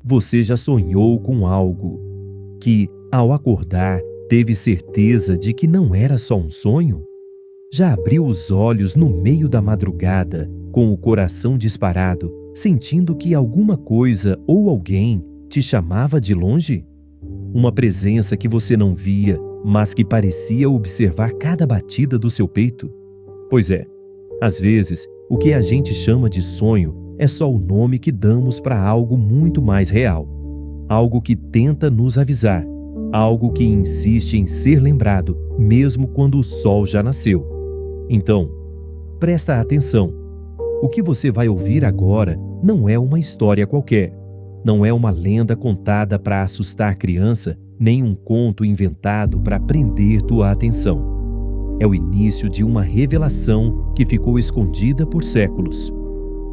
Você já sonhou com algo que, ao acordar, teve certeza de que não era só um sonho? Já abriu os olhos no meio da madrugada, com o coração disparado, sentindo que alguma coisa ou alguém te chamava de longe? Uma presença que você não via, mas que parecia observar cada batida do seu peito? Pois é, às vezes, o que a gente chama de sonho é só o nome que damos para algo muito mais real. Algo que tenta nos avisar, algo que insiste em ser lembrado, mesmo quando o sol já nasceu. Então, presta atenção. O que você vai ouvir agora não é uma história qualquer. Não é uma lenda contada para assustar criança, nem um conto inventado para prender tua atenção. É o início de uma revelação que ficou escondida por séculos.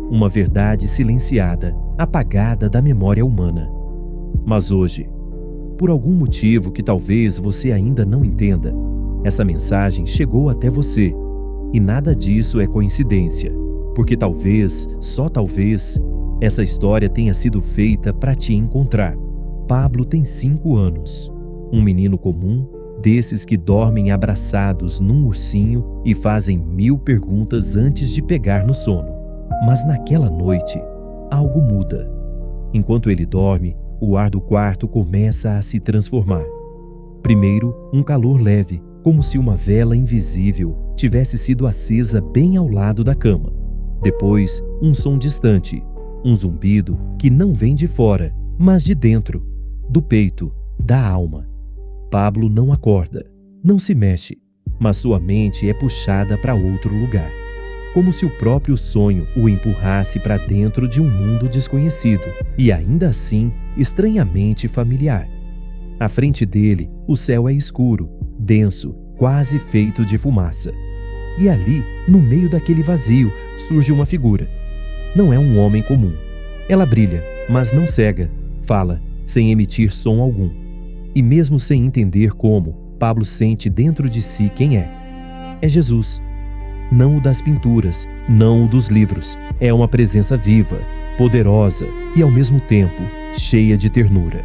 Uma verdade silenciada, apagada da memória humana. Mas hoje, por algum motivo que talvez você ainda não entenda, essa mensagem chegou até você. E nada disso é coincidência, porque talvez, só talvez, essa história tenha sido feita para te encontrar. Pablo tem 5 anos. Um menino comum, desses que dormem abraçados num ursinho e fazem 1000 perguntas antes de pegar no sono. Mas naquela noite, algo muda. Enquanto ele dorme, o ar do quarto começa a se transformar. Primeiro, um calor leve, como se uma vela invisível tivesse sido acesa bem ao lado da cama. Depois, um som distante, um zumbido que não vem de fora, mas de dentro, do peito, da alma. Pablo não acorda, não se mexe, mas sua mente é puxada para outro lugar. Como se o próprio sonho o empurrasse para dentro de um mundo desconhecido e ainda assim estranhamente familiar. À frente dele, o céu é escuro, denso, quase feito de fumaça. E ali, no meio daquele vazio, surge uma figura. Não é um homem comum. Ela brilha, mas não cega, fala, sem emitir som algum. E mesmo sem entender como, Pablo sente dentro de si quem é. É Jesus. Não o das pinturas, não o dos livros. É uma presença viva, poderosa e, ao mesmo tempo, cheia de ternura.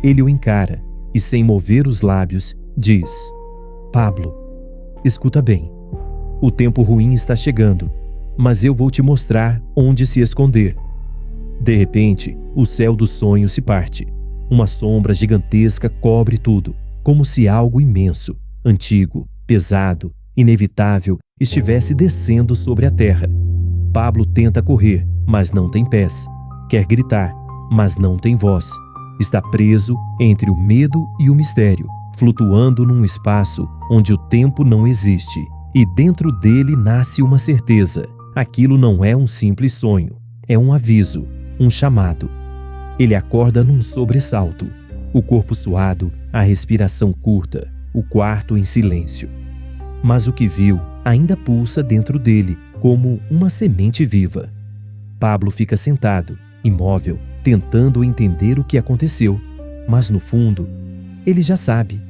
Ele o encara e, sem mover os lábios, diz: Pablo, escuta bem. O tempo ruim está chegando, mas eu vou te mostrar onde se esconder. De repente, o céu do sonho se parte. Uma sombra gigantesca cobre tudo, como se algo imenso, antigo, pesado, inevitável, estivesse descendo sobre a terra. Pablo tenta correr, mas não tem pés. Quer gritar, mas não tem voz. Está preso entre o medo e o mistério, flutuando num espaço onde o tempo não existe. E dentro dele nasce uma certeza. Aquilo não é um simples sonho. É um aviso, um chamado. Ele acorda num sobressalto. O corpo suado, a respiração curta, o quarto em silêncio. Mas o que viu ainda pulsa dentro dele, como uma semente viva. Pablo fica sentado, imóvel, tentando entender o que aconteceu. Mas no fundo, ele já sabe.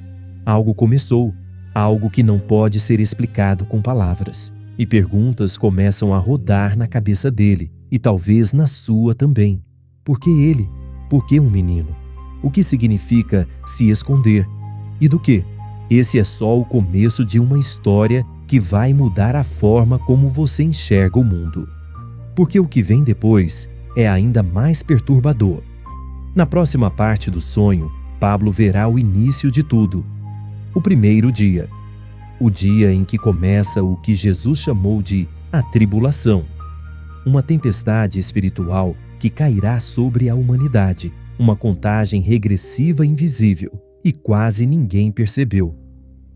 Algo começou, algo que não pode ser explicado com palavras. E perguntas começam a rodar na cabeça dele, e talvez na sua também. Por que ele? Por que um menino? O que significa se esconder? E do que? Esse é só o começo de uma história que vai mudar a forma como você enxerga o mundo. Porque o que vem depois é ainda mais perturbador. Na próxima parte do sonho, Pablo verá o início de tudo. O primeiro dia. O dia em que começa o que Jesus chamou de a tribulação. Uma tempestade espiritual que cairá sobre a humanidade. Uma contagem regressiva invisível. E quase ninguém percebeu.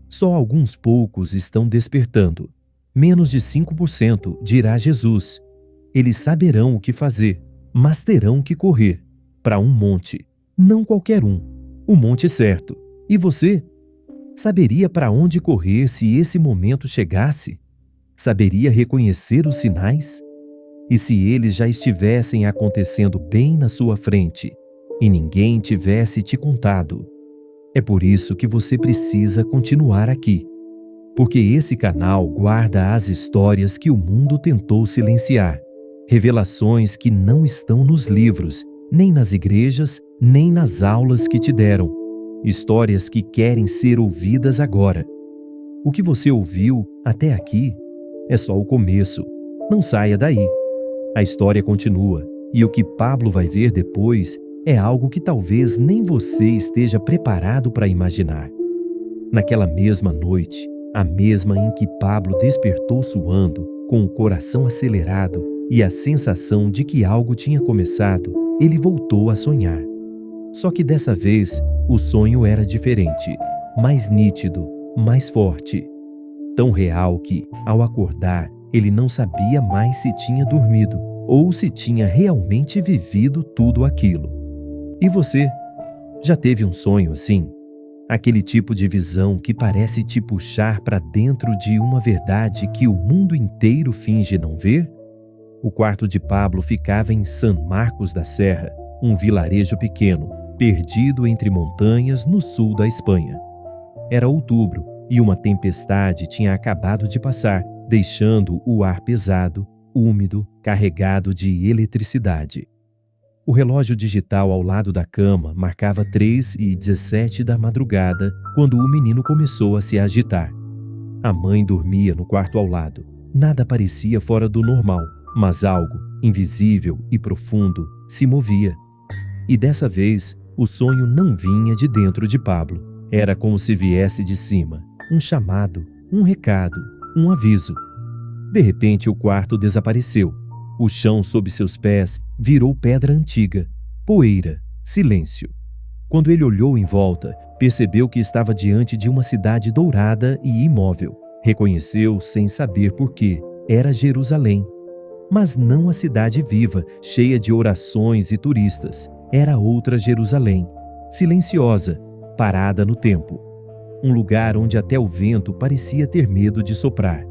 Só alguns poucos estão despertando. Menos de 5%, dirá Jesus. Eles saberão o que fazer, mas terão que correr para um monte. Não qualquer um, o monte certo. E você? Saberia para onde correr se esse momento chegasse? Saberia reconhecer os sinais? E se eles já estivessem acontecendo bem na sua frente e ninguém tivesse te contado? É por isso que você precisa continuar aqui, porque esse canal guarda as histórias que o mundo tentou silenciar, revelações que não estão nos livros, nem nas igrejas, nem nas aulas que te deram. Histórias que querem ser ouvidas agora. O que você ouviu até aqui é só o começo. Não saia daí. A história continua, e o que Pablo vai ver depois é algo que talvez nem você esteja preparado para imaginar. Naquela mesma noite, a mesma em que Pablo despertou suando, com o coração acelerado e a sensação de que algo tinha começado, ele voltou a sonhar. Só que dessa vez, o sonho era diferente, mais nítido, mais forte. Tão real que, ao acordar, ele não sabia mais se tinha dormido ou se tinha realmente vivido tudo aquilo. E você? Já teve um sonho assim? Aquele tipo de visão que parece te puxar para dentro de uma verdade que o mundo inteiro finge não ver? O quarto de Pablo ficava em San Marcos da Serra, um vilarejo pequeno, perdido entre montanhas no sul da Espanha. Era outubro e uma tempestade tinha acabado de passar, deixando o ar pesado, úmido, carregado de eletricidade. O relógio digital ao lado da cama marcava 3h17 da madrugada quando o menino começou a se agitar. A mãe dormia no quarto ao lado. Nada parecia fora do normal, mas algo, invisível e profundo, se movia. E dessa vez, o sonho não vinha de dentro de Pablo. Era como se viesse de cima. Um chamado, um recado, um aviso. De repente, o quarto desapareceu. O chão sob seus pés virou pedra antiga, poeira, silêncio. Quando ele olhou em volta, percebeu que estava diante de uma cidade dourada e imóvel. Reconheceu, sem saber por quê, era Jerusalém. Mas não a cidade viva, cheia de orações e turistas. Era outra Jerusalém, silenciosa, parada no tempo. Um lugar onde até o vento parecia ter medo de soprar.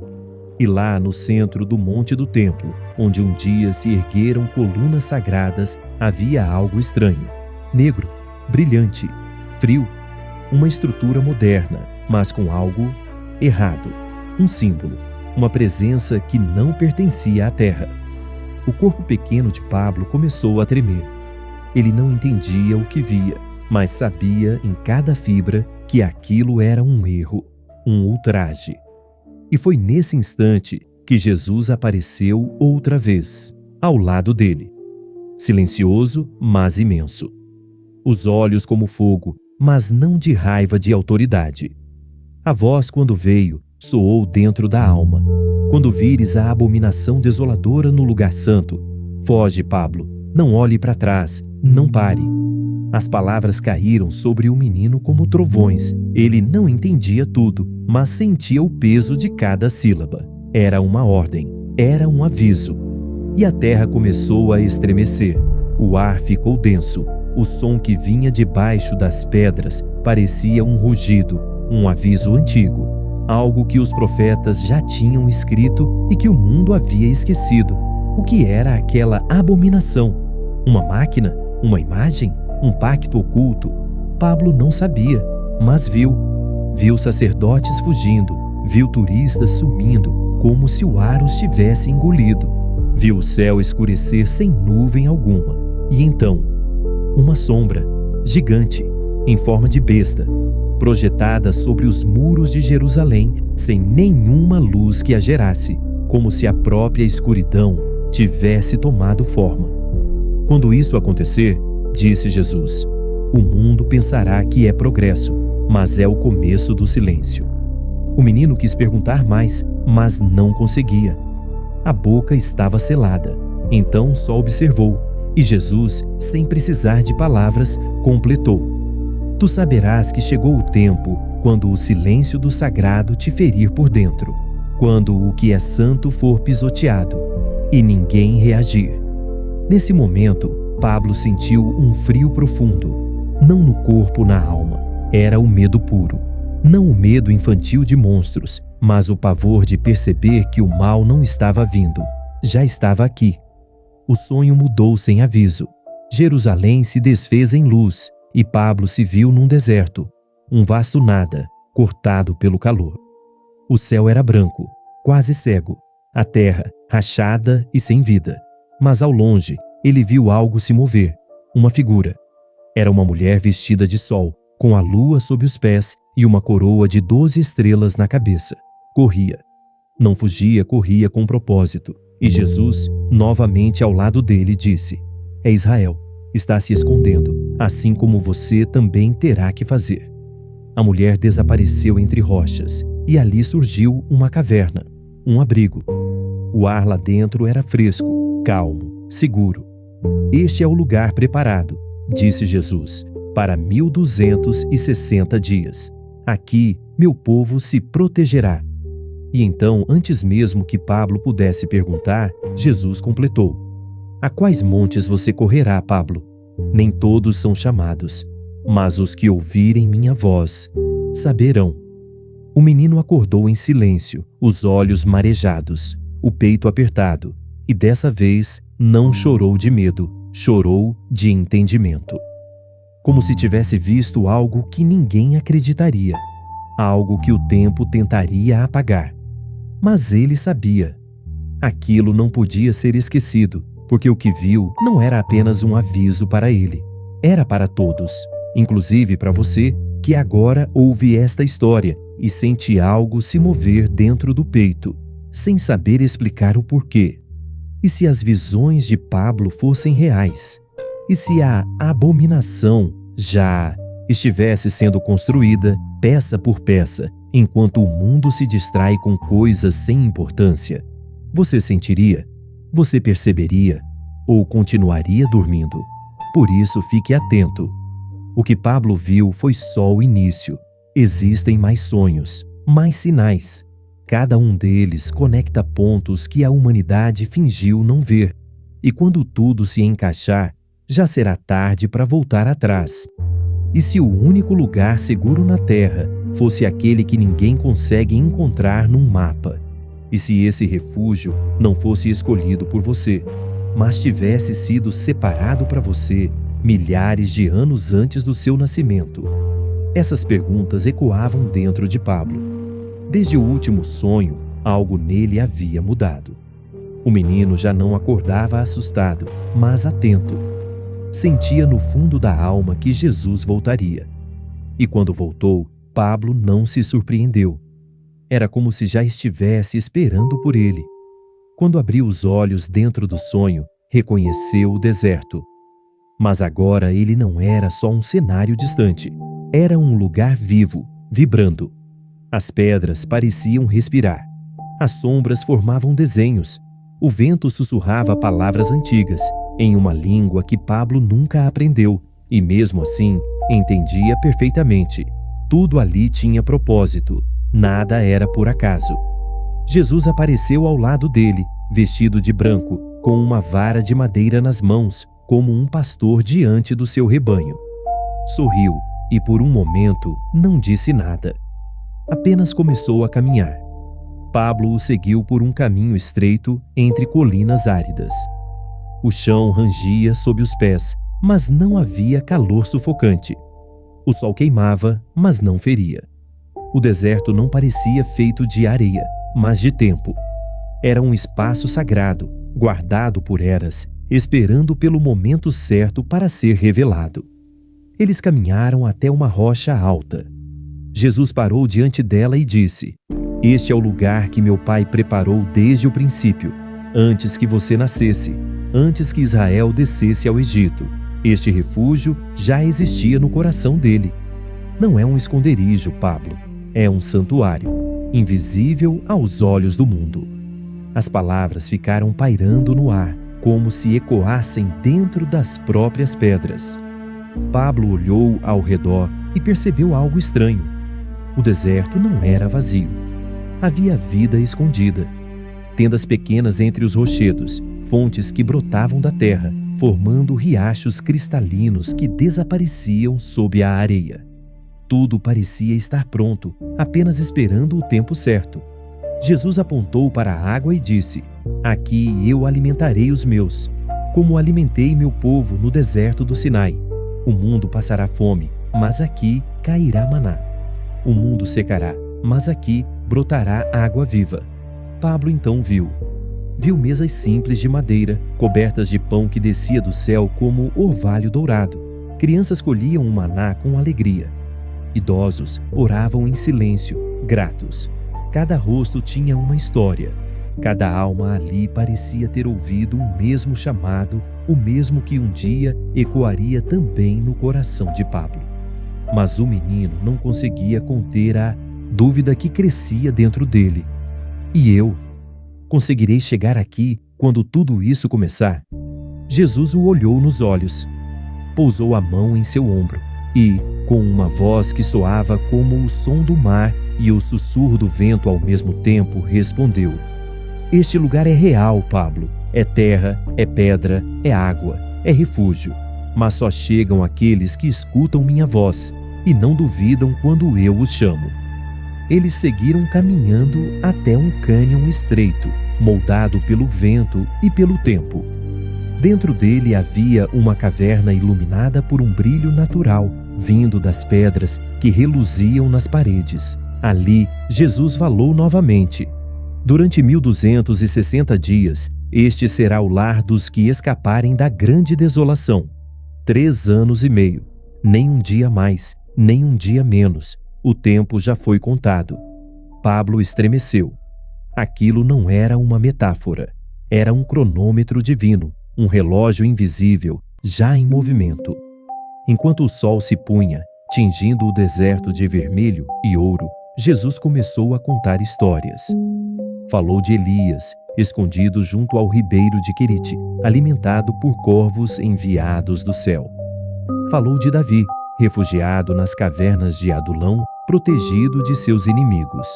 E lá no centro do Monte do Templo, onde um dia se ergueram colunas sagradas, havia algo estranho. Negro, brilhante, frio. Uma estrutura moderna, mas com algo errado. Um símbolo, uma presença que não pertencia à terra. O corpo pequeno de Pablo começou a tremer. Ele não entendia o que via, mas sabia em cada fibra que aquilo era um erro, um ultraje. E foi nesse instante que Jesus apareceu outra vez, ao lado dele. Silencioso, mas imenso. Os olhos como fogo, mas não de raiva de autoridade. A voz, quando veio, soou dentro da alma. Quando vires a abominação desoladora no lugar santo, foge, Pablo, não olhe para trás, não pare. As palavras caíram sobre o menino como trovões. Ele não entendia tudo, mas sentia o peso de cada sílaba. Era uma ordem, era um aviso. E a terra começou a estremecer. O ar ficou denso. O som que vinha debaixo das pedras parecia um rugido, um aviso antigo. Algo que os profetas já tinham escrito e que o mundo havia esquecido. O que era aquela abominação? Uma máquina? Uma imagem? Um pacto oculto? Pablo não sabia, mas viu. Viu sacerdotes fugindo, viu turistas sumindo, como se o ar os tivesse engolido. Viu o céu escurecer sem nuvem alguma. E então, uma sombra, gigante, em forma de besta, projetada sobre os muros de Jerusalém, sem nenhuma luz que a gerasse, como se a própria escuridão tivesse tomado forma. Quando isso acontecer, disse Jesus, o mundo pensará que é progresso, mas é o começo do silêncio. O menino quis perguntar mais, mas não conseguia. A boca estava selada, então só observou, e Jesus, sem precisar de palavras, completou. Tu saberás que chegou o tempo quando o silêncio do sagrado te ferir por dentro, quando o que é santo for pisoteado, e ninguém reagir. Nesse momento, Pablo sentiu um frio profundo, não no corpo, na alma. Era o medo puro. Não o medo infantil de monstros, mas o pavor de perceber que o mal não estava vindo, já estava aqui. O sonho mudou sem aviso. Jerusalém se desfez em luz e Pablo se viu num deserto, um vasto nada, cortado pelo calor. O céu era branco, quase cego, a terra rachada e sem vida. Mas ao longe, ele viu algo se mover. uma figura. Era uma mulher vestida de sol, com a lua sob os pés e uma coroa de 12 estrelas na cabeça. Corria. Não fugia, corria com propósito. E Jesus, novamente ao lado dele, disse: É Israel, está se escondendo, assim como você também terá que fazer. A mulher desapareceu entre rochas, e ali surgiu uma caverna, um abrigo. O ar lá dentro era fresco, calmo, seguro. Este é o lugar preparado, disse Jesus, para 1260 dias. Aqui meu povo se protegerá. E então, antes mesmo que Pablo pudesse perguntar, Jesus completou: A quais montes você correrá, Pablo? Nem todos são chamados, mas os que ouvirem minha voz saberão. O menino acordou em silêncio, os olhos marejados, o peito apertado, e dessa vez não chorou de medo, chorou de entendimento. Como se tivesse visto algo que ninguém acreditaria, algo que o tempo tentaria apagar. Mas ele sabia. Aquilo não podia ser esquecido, porque o que viu não era apenas um aviso para ele. Era para todos, inclusive para você que agora ouve esta história e sente algo se mover dentro do peito, sem saber explicar o porquê. E se as visões de Pablo fossem reais? E se a abominação já estivesse sendo construída peça por peça, enquanto o mundo se distrai com coisas sem importância? Você sentiria? Você perceberia? Ou continuaria dormindo? Por isso, fique atento. O que Pablo viu foi só o início. Existem mais sonhos, mais sinais. Cada um deles conecta pontos que a humanidade fingiu não ver. E quando tudo se encaixar, já será tarde para voltar atrás. E se o único lugar seguro na Terra fosse aquele que ninguém consegue encontrar num mapa? E se esse refúgio não fosse escolhido por você, mas tivesse sido separado para você milhares de anos antes do seu nascimento? Essas perguntas ecoavam dentro de Pablo. Desde o último sonho, algo nele havia mudado. O menino já não acordava assustado, mas atento. Sentia no fundo da alma que Jesus voltaria. E quando voltou, Pablo não se surpreendeu. Era como se já estivesse esperando por ele. Quando abriu os olhos dentro do sonho, reconheceu o deserto. Mas agora ele não era só um cenário distante. Era um lugar vivo, vibrando. As pedras pareciam respirar. As sombras formavam desenhos. O vento sussurrava palavras antigas, em uma língua que Pablo nunca aprendeu, e mesmo assim entendia perfeitamente. Tudo ali tinha propósito. Nada era por acaso. Jesus apareceu ao lado dele, vestido de branco, com uma vara de madeira nas mãos, como um pastor diante do seu rebanho. Sorriu e por um momento não disse nada. Apenas começou a caminhar. Pablo o seguiu por um caminho estreito entre colinas áridas. O chão rangia sob os pés, mas não havia calor sufocante. O sol queimava, mas não feria. O deserto não parecia feito de areia, mas de tempo. Era um espaço sagrado, guardado por eras, esperando pelo momento certo para ser revelado. Eles caminharam até uma rocha alta. Jesus parou diante dela e disse: Este é o lugar que meu Pai preparou desde o princípio, antes que você nascesse, antes que Israel descesse ao Egito. Este refúgio já existia no coração dele. Não é um esconderijo, Pablo. É um santuário, invisível aos olhos do mundo. As palavras ficaram pairando no ar, como se ecoassem dentro das próprias pedras. Pablo olhou ao redor e percebeu algo estranho. O deserto não era vazio. Havia vida escondida. Tendas pequenas entre os rochedos, fontes que brotavam da terra, formando riachos cristalinos que desapareciam sob a areia. Tudo parecia estar pronto, apenas esperando o tempo certo. Jesus apontou para a água e disse: Aqui eu alimentarei os meus, como alimentei meu povo no deserto do Sinai. O mundo passará fome, mas aqui cairá maná. O mundo secará, mas aqui brotará água viva. Pablo então viu mesas simples de madeira, cobertas de pão que descia do céu como orvalho dourado. Crianças colhiam o maná com alegria. Idosos oravam em silêncio, gratos. Cada rosto tinha uma história. Cada alma ali parecia ter ouvido o mesmo chamado, o mesmo que um dia ecoaria também no coração de Pablo. Mas o menino não conseguia conter a dúvida que crescia dentro dele. E eu? Conseguirei chegar aqui quando tudo isso começar? Jesus o olhou nos olhos, pousou a mão em seu ombro e, com uma voz que soava como o som do mar e o sussurro do vento ao mesmo tempo, respondeu: Este lugar é real, Pablo. É terra, é pedra, é água, é refúgio. Mas só chegam aqueles que escutam minha voz e não duvidam quando eu os chamo. Eles seguiram caminhando até um cânion estreito, moldado pelo vento e pelo tempo. Dentro dele havia uma caverna iluminada por um brilho natural, vindo das pedras que reluziam nas paredes. Ali, Jesus falou novamente: Durante 1260 dias, este será o lar dos que escaparem da grande desolação. 3 anos e meio, nem um dia mais, nem um dia menos. O tempo já foi contado. Pablo estremeceu. Aquilo não era uma metáfora. Era um cronômetro divino, um relógio invisível, já em movimento. Enquanto o sol se punha, tingindo o deserto de vermelho e ouro, Jesus começou a contar histórias. Falou de Elias, escondido junto ao ribeiro de Querite, alimentado por corvos enviados do céu. Falou de Davi, refugiado nas cavernas de Adulão, protegido de seus inimigos.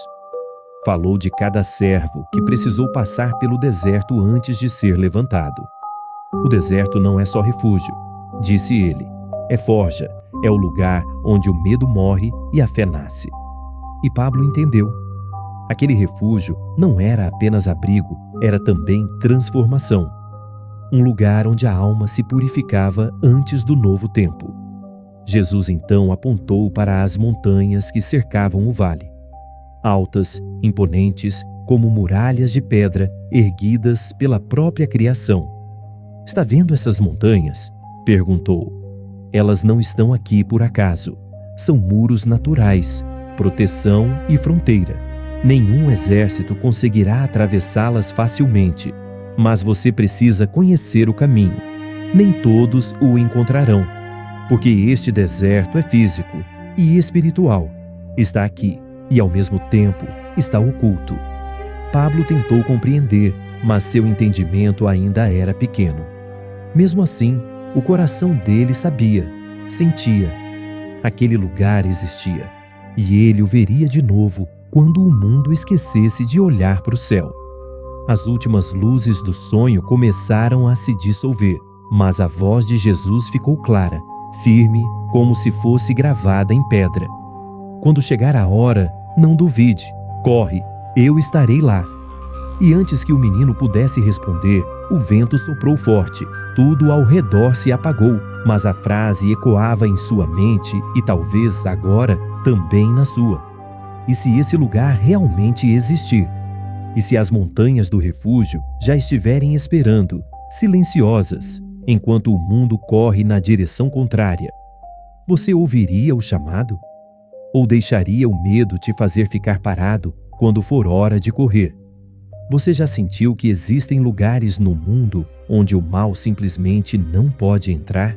Falou de cada servo que precisou passar pelo deserto antes de ser levantado. O deserto não é só refúgio, disse ele. É forja, é o lugar onde o medo morre e a fé nasce. E Pablo entendeu. Aquele refúgio não era apenas abrigo, era também transformação. Um lugar onde a alma se purificava antes do novo tempo. Jesus então apontou para as montanhas que cercavam o vale. Altas, imponentes, como muralhas de pedra erguidas pela própria criação. Está vendo essas montanhas? Perguntou. Elas não estão aqui por acaso. São muros naturais, proteção e fronteira. Nenhum exército conseguirá atravessá-las facilmente, mas você precisa conhecer o caminho. Nem todos o encontrarão, porque este deserto é físico e espiritual. Está aqui e, ao mesmo tempo, está oculto. Pablo tentou compreender, mas seu entendimento ainda era pequeno. Mesmo assim, o coração dele sabia, sentia. Aquele lugar existia, e ele o veria de novo quando o mundo esquecesse de olhar para o céu. As últimas luzes do sonho começaram a se dissolver, mas a voz de Jesus ficou clara, firme, como se fosse gravada em pedra. Quando chegar a hora, não duvide, corre, eu estarei lá. E antes que o menino pudesse responder, o vento soprou forte, tudo ao redor se apagou, mas a frase ecoava em sua mente e talvez agora também na sua. E se esse lugar realmente existir? E se as montanhas do refúgio já estiverem esperando, silenciosas, enquanto o mundo corre na direção contrária? Você ouviria o chamado? Ou deixaria o medo te fazer ficar parado quando for hora de correr? Você já sentiu que existem lugares no mundo onde o mal simplesmente não pode entrar?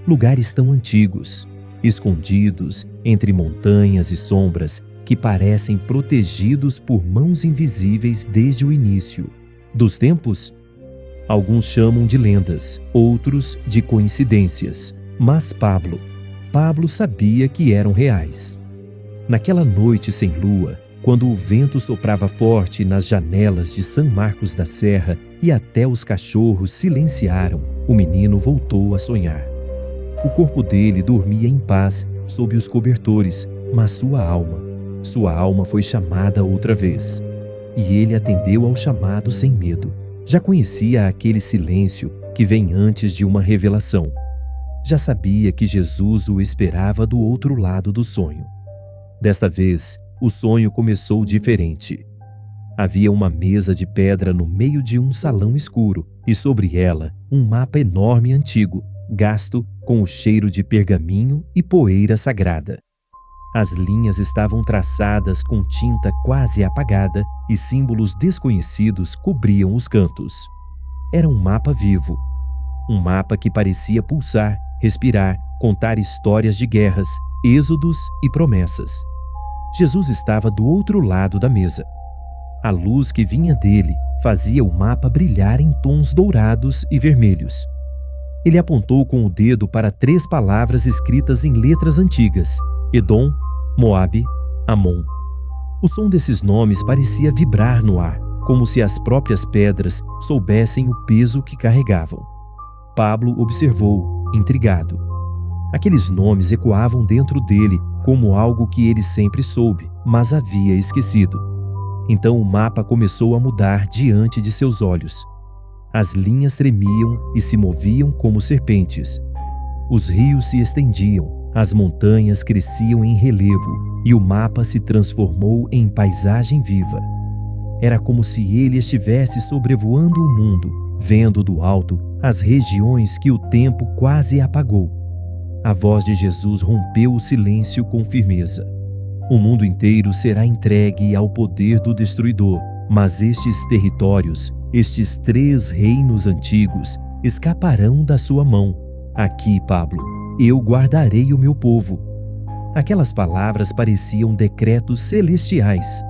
Lugares tão antigos, escondidos entre montanhas e sombras, que parecem protegidos por mãos invisíveis desde o início dos tempos? Alguns chamam de lendas, outros de coincidências, mas Pablo sabia que eram reais. Naquela noite sem lua, quando o vento soprava forte nas janelas de São Marcos da Serra e até os cachorros silenciaram, o menino voltou a sonhar. O corpo dele dormia em paz sob os cobertores, mas sua alma foi chamada outra vez. E ele atendeu ao chamado sem medo. Já conhecia aquele silêncio que vem antes de uma revelação. Já sabia que Jesus o esperava do outro lado do sonho. Desta vez, o sonho começou diferente. Havia uma mesa de pedra no meio de um salão escuro, e sobre ela um mapa enorme e antigo, gasto com o cheiro de pergaminho e poeira sagrada. As linhas estavam traçadas com tinta quase apagada e símbolos desconhecidos cobriam os cantos. Era um mapa vivo. Um mapa que parecia pulsar, respirar, contar histórias de guerras, êxodos e promessas. Jesus estava do outro lado da mesa. A luz que vinha dele fazia o mapa brilhar em tons dourados e vermelhos. Ele apontou com o dedo para 3 palavras escritas em letras antigas: Edom, Moabe, Amon. O som desses nomes parecia vibrar no ar, como se as próprias pedras soubessem o peso que carregavam. Pablo observou, intrigado. Aqueles nomes ecoavam dentro dele como algo que ele sempre soube, mas havia esquecido. Então o mapa começou a mudar diante de seus olhos. As linhas tremiam e se moviam como serpentes. Os rios se estendiam, as montanhas cresciam em relevo e o mapa se transformou em paisagem viva. Era como se ele estivesse sobrevoando o mundo, vendo do alto as regiões que o tempo quase apagou. A voz de Jesus rompeu o silêncio com firmeza. O mundo inteiro será entregue ao poder do destruidor, mas estes territórios, estes 3 reinos antigos, escaparão da sua mão. Aqui, Pablo, eu guardarei o meu povo. Aquelas palavras pareciam decretos celestiais,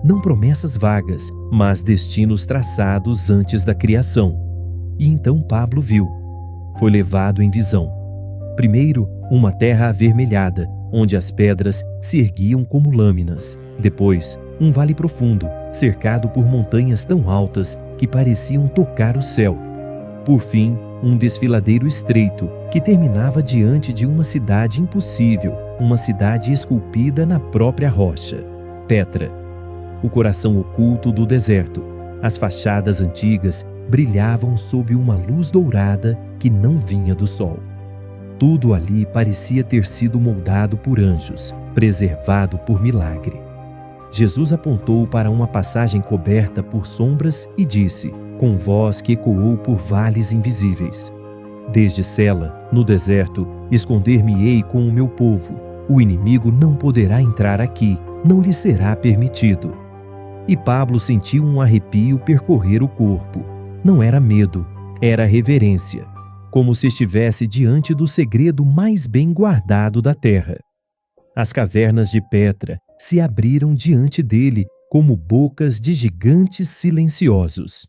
não promessas vagas, mas destinos traçados antes da criação. E então Pablo viu. Foi levado em visão. Primeiro, uma terra avermelhada, onde as pedras se erguiam como lâminas. Depois, um vale profundo, cercado por montanhas tão altas que pareciam tocar o céu. Por fim, um desfiladeiro estreito que terminava diante de uma cidade impossível, uma cidade esculpida na própria rocha, Petra, o coração oculto do deserto. As fachadas antigas brilhavam sob uma luz dourada que não vinha do sol. Tudo ali parecia ter sido moldado por anjos, preservado por milagre. Jesus apontou para uma passagem coberta por sombras e disse, com voz que ecoou por vales invisíveis: Desde Sela, no deserto, esconder-me-ei com o meu povo. O inimigo não poderá entrar aqui, não lhe será permitido. E Pablo sentiu um arrepio percorrer o corpo. Não era medo, era reverência, como se estivesse diante do segredo mais bem guardado da terra. As cavernas de Petra se abriram diante dele como bocas de gigantes silenciosos.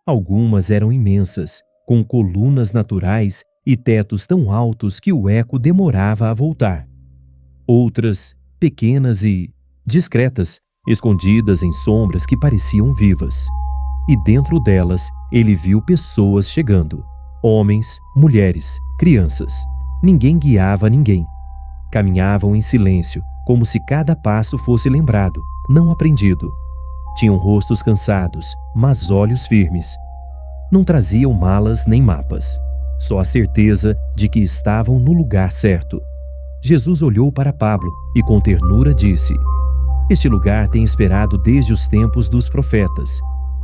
Algumas eram imensas, com colunas naturais e tetos tão altos que o eco demorava a voltar. Outras, pequenas e discretas, escondidas em sombras que pareciam vivas. E dentro delas ele viu pessoas chegando. Homens, mulheres, crianças. Ninguém guiava ninguém. Caminhavam em silêncio, como se cada passo fosse lembrado, não aprendido. Tinham rostos cansados, mas olhos firmes. Não traziam malas nem mapas, só a certeza de que estavam no lugar certo. Jesus olhou para Pablo e com ternura disse: Este lugar tem esperado desde os tempos dos profetas.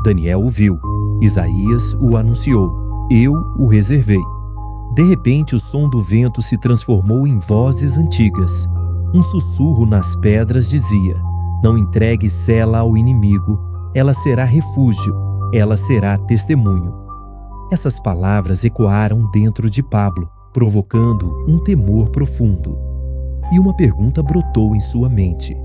Daniel o viu, Isaías o anunciou, eu o reservei. De repente o som do vento se transformou em vozes antigas. Um sussurro nas pedras dizia: Não entregue Sela ao inimigo, ela será refúgio, ela será testemunho. Essas palavras ecoaram dentro de Pablo, provocando um temor profundo. E uma pergunta brotou em sua mente: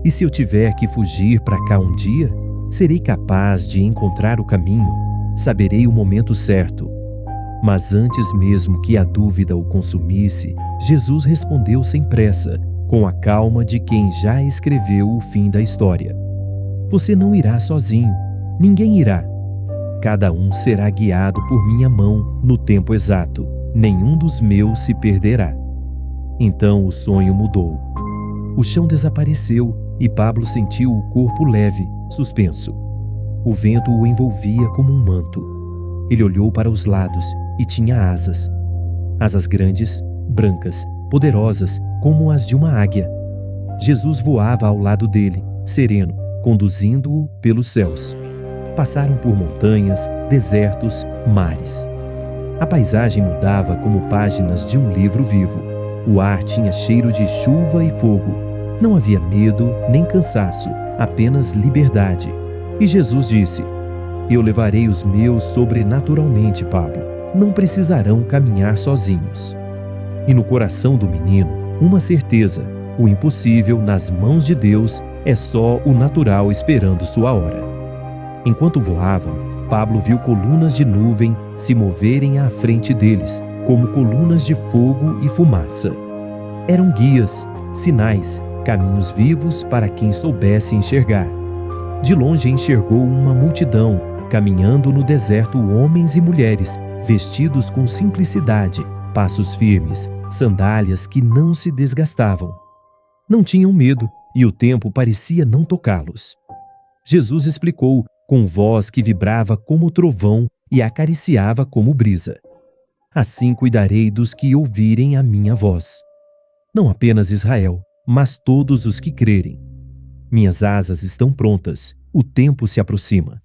e se eu tiver que fugir para cá um dia? Serei capaz de encontrar o caminho? Saberei o momento certo? Mas antes mesmo que a dúvida o consumisse, Jesus respondeu sem pressa, com a calma de quem já escreveu o fim da história: Você não irá sozinho, ninguém irá. Cada um será guiado por minha mão no tempo exato, nenhum dos meus se perderá. Então o sonho mudou. O chão desapareceu e Pablo sentiu o corpo leve, suspenso. O vento o envolvia como um manto. Ele olhou para os lados e tinha asas. Asas grandes, brancas, poderosas, como as de uma águia. Jesus voava ao lado dele, sereno, conduzindo-o pelos céus. Passaram por montanhas, desertos, mares. A paisagem mudava como páginas de um livro vivo. O ar tinha cheiro de chuva e fogo. Não havia medo nem cansaço, apenas liberdade. E Jesus disse: Eu levarei os meus sobrenaturalmente, Pablo. Não precisarão caminhar sozinhos. E no coração do menino, uma certeza: o impossível nas mãos de Deus é só o natural esperando sua hora. Enquanto voavam, Pablo viu colunas de nuvem se moverem à frente deles, como colunas de fogo e fumaça. Eram guias, sinais, caminhos vivos para quem soubesse enxergar. De longe enxergou uma multidão, caminhando no deserto, homens e mulheres, vestidos com simplicidade, passos firmes, sandálias que não se desgastavam. Não tinham medo e o tempo parecia não tocá-los. Jesus explicou com voz que vibrava como trovão e acariciava como brisa: Assim cuidarei dos que ouvirem a minha voz. Não apenas Israel, mas todos os que crerem. Minhas asas estão prontas, o tempo se aproxima.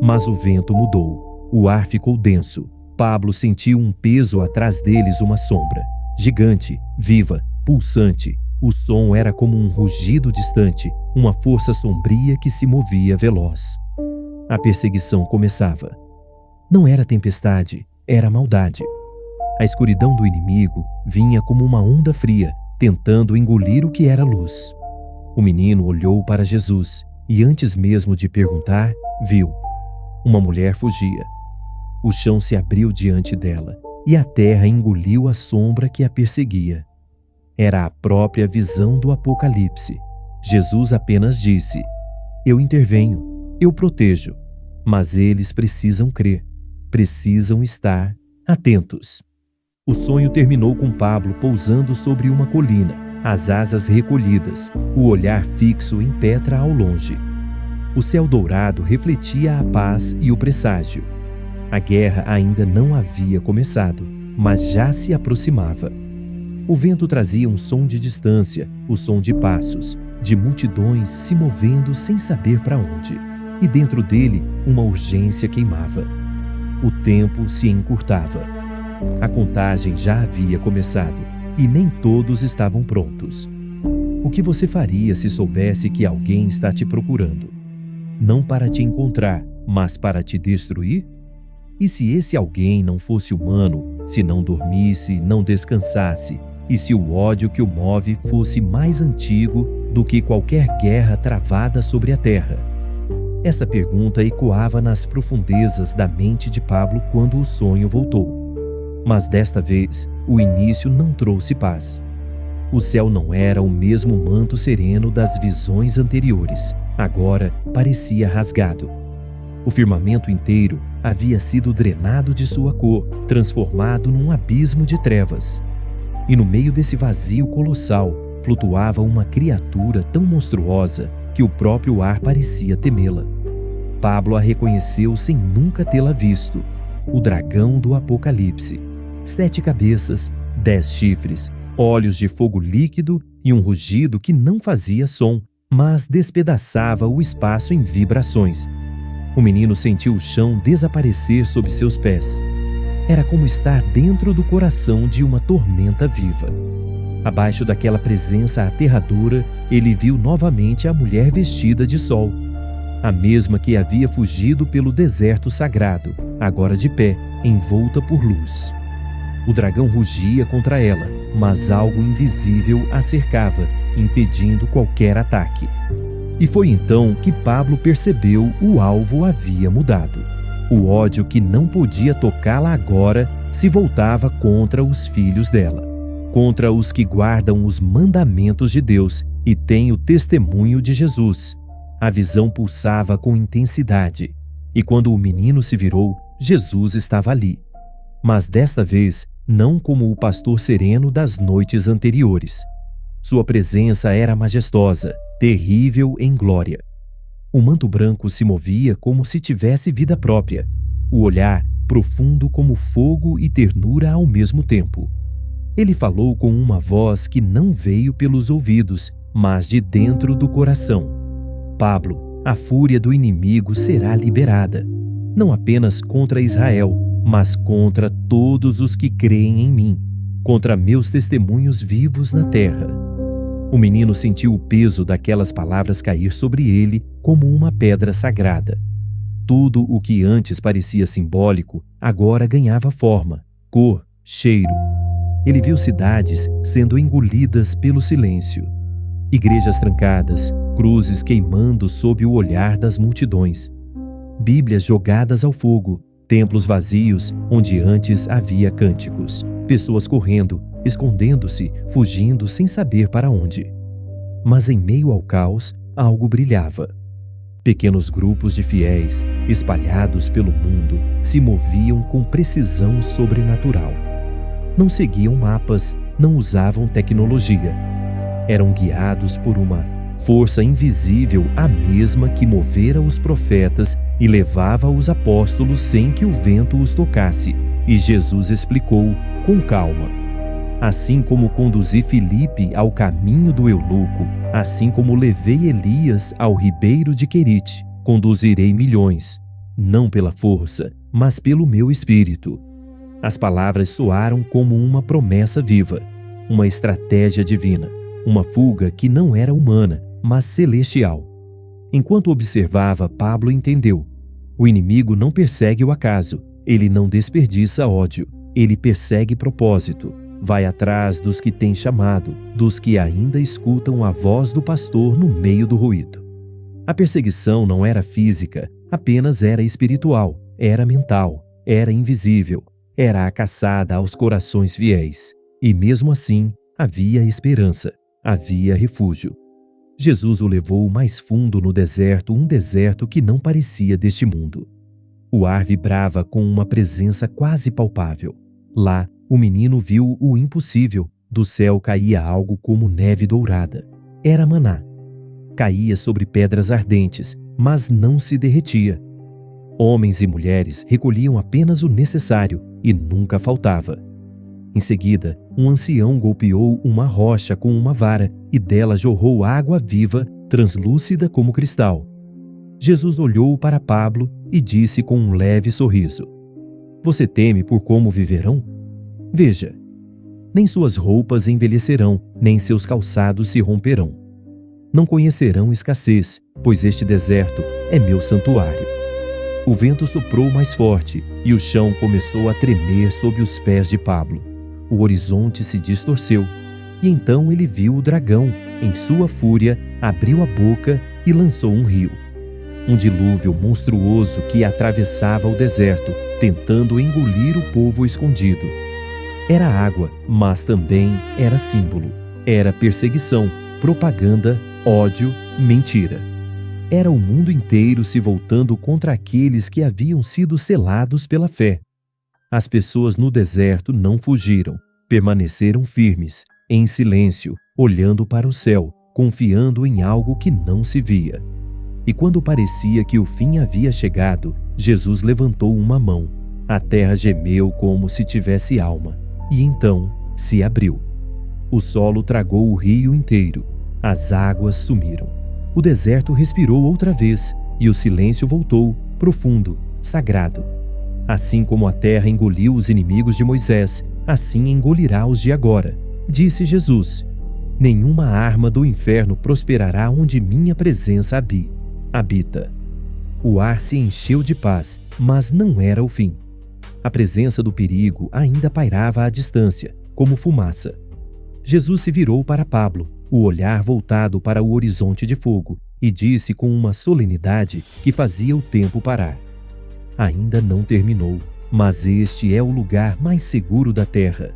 Mas o vento mudou, o ar ficou denso. Pablo sentiu um peso atrás deles, uma sombra. Gigante, viva, pulsante. O som era como um rugido distante, uma força sombria que se movia veloz. A perseguição começava. Não era tempestade, era maldade. A escuridão do inimigo vinha como uma onda fria, tentando engolir o que era luz. O menino olhou para Jesus e, antes mesmo de perguntar, viu. Uma mulher fugia. O chão se abriu diante dela e a terra engoliu a sombra que a perseguia. Era a própria visão do Apocalipse. Jesus apenas disse: Eu intervenho, eu protejo, mas eles precisam crer, precisam estar atentos. O sonho terminou com Pablo pousando sobre uma colina, as asas recolhidas, o olhar fixo em Petra ao longe. O céu dourado refletia a paz e o presságio. A guerra ainda não havia começado, mas já se aproximava. O vento trazia um som de distância, o som de passos, de multidões se movendo sem saber para onde. E dentro dele, uma urgência queimava. O tempo se encurtava. A contagem já havia começado e nem todos estavam prontos. O que você faria se soubesse que alguém está te procurando? Não para te encontrar, mas para te destruir? E se esse alguém não fosse humano, se não dormisse, não descansasse, e se o ódio que o move fosse mais antigo do que qualquer guerra travada sobre a terra? Essa pergunta ecoava nas profundezas da mente de Pablo quando o sonho voltou. Mas desta vez, o início não trouxe paz. O céu não era o mesmo manto sereno das visões anteriores. Agora parecia rasgado. O firmamento inteiro havia sido drenado de sua cor, transformado num abismo de trevas. E no meio desse vazio colossal, flutuava uma criatura tão monstruosa que o próprio ar parecia temê-la. Pablo a reconheceu sem nunca tê-la visto: o dragão do Apocalipse. 7 cabeças, 10 chifres, olhos de fogo líquido e um rugido que não fazia som, mas despedaçava o espaço em vibrações. O menino sentiu o chão desaparecer sob seus pés. Era como estar dentro do coração de uma tormenta viva. Abaixo daquela presença aterradora, ele viu novamente a mulher vestida de sol. A mesma que havia fugido pelo deserto sagrado, agora de pé, envolta por luz. O dragão rugia contra ela, mas algo invisível a cercava, impedindo qualquer ataque. E foi então que Pablo percebeu o alvo havia mudado. O ódio que não podia tocá-la agora se voltava contra os filhos dela, contra os que guardam os mandamentos de Deus e têm o testemunho de Jesus. A visão pulsava com intensidade, e quando o menino se virou, Jesus estava ali. Mas desta vez, não como o pastor sereno das noites anteriores. Sua presença era majestosa, terrível em glória. O manto branco se movia como se tivesse vida própria. O olhar, profundo como fogo e ternura ao mesmo tempo. Ele falou com uma voz que não veio pelos ouvidos, mas de dentro do coração. Pablo, a fúria do inimigo será liberada. não apenas contra Israel, mas contra todos os que creem em mim, contra meus testemunhos vivos na terra. O menino sentiu o peso daquelas palavras cair sobre ele como uma pedra sagrada. Tudo o que antes parecia simbólico agora ganhava forma, cor, cheiro. Ele viu cidades sendo engolidas pelo silêncio, igrejas trancadas, cruzes queimando sob o olhar das multidões, Bíblias jogadas ao fogo, templos vazios onde antes havia cânticos, pessoas correndo, escondendo-se, fugindo sem saber para onde. Mas em meio ao caos, algo brilhava. Pequenos grupos de fiéis, espalhados pelo mundo, se moviam com precisão sobrenatural. Não seguiam mapas, não usavam tecnologia. Eram guiados por uma força invisível, a mesma que movera os profetas e levava os apóstolos sem que o vento os tocasse. E Jesus explicou com calma: assim como conduzi Filipe ao caminho do eunuco, assim como levei Elias ao ribeiro de Querite, conduzirei milhões, não pela força, mas pelo meu espírito. As palavras soaram como uma promessa viva, uma estratégia divina, uma fuga que não era humana, mas celestial. Enquanto observava, Pablo entendeu: o inimigo não persegue o acaso, ele não desperdiça ódio, ele persegue propósito. Vai atrás dos que tem chamado, dos que ainda escutam a voz do pastor no meio do ruído. A perseguição não era física, apenas era espiritual, era mental, era invisível, era a caçada aos corações fiéis. E mesmo assim, havia esperança, havia refúgio. Jesus o levou mais fundo no deserto, um deserto que não parecia deste mundo. O ar vibrava com uma presença quase palpável. Lá, o menino viu o impossível. Do céu caía algo como neve dourada. Era maná. Caía sobre pedras ardentes, mas não se derretia. Homens e mulheres recolhiam apenas o necessário e nunca faltava. Em seguida, um ancião golpeou uma rocha com uma vara e dela jorrou água viva, translúcida como cristal. Jesus olhou para Pablo e disse com um leve sorriso: você teme por como viverão? Veja, nem suas roupas envelhecerão, nem seus calçados se romperão. Não conhecerão escassez, pois este deserto é meu santuário. O vento soprou mais forte e o chão começou a tremer sob os pés de Pablo. O horizonte se distorceu e então ele viu o dragão, em sua fúria, abriu a boca e lançou um rio. Um dilúvio monstruoso que atravessava o deserto, tentando engolir o povo escondido. Era água, mas também era símbolo. Era perseguição, propaganda, ódio, mentira. Era o mundo inteiro se voltando contra aqueles que haviam sido selados pela fé. As pessoas no deserto não fugiram, permaneceram firmes, em silêncio, olhando para o céu, confiando em algo que não se via. E quando parecia que o fim havia chegado, Jesus levantou uma mão. A terra gemeu como se tivesse alma. E então se abriu. O solo tragou o rio inteiro. As águas sumiram. O deserto respirou outra vez e o silêncio voltou, profundo, sagrado. Assim como a terra engoliu os inimigos de Moisés, assim engolirá os de agora, disse Jesus. Nenhuma arma do inferno prosperará onde minha presença habita. O ar se encheu de paz, mas não era o fim. A presença do perigo ainda pairava à distância, como fumaça. Jesus se virou para Pablo, o olhar voltado para o horizonte de fogo, e disse com uma solenidade que fazia o tempo parar: ainda não terminou, mas este é o lugar mais seguro da terra.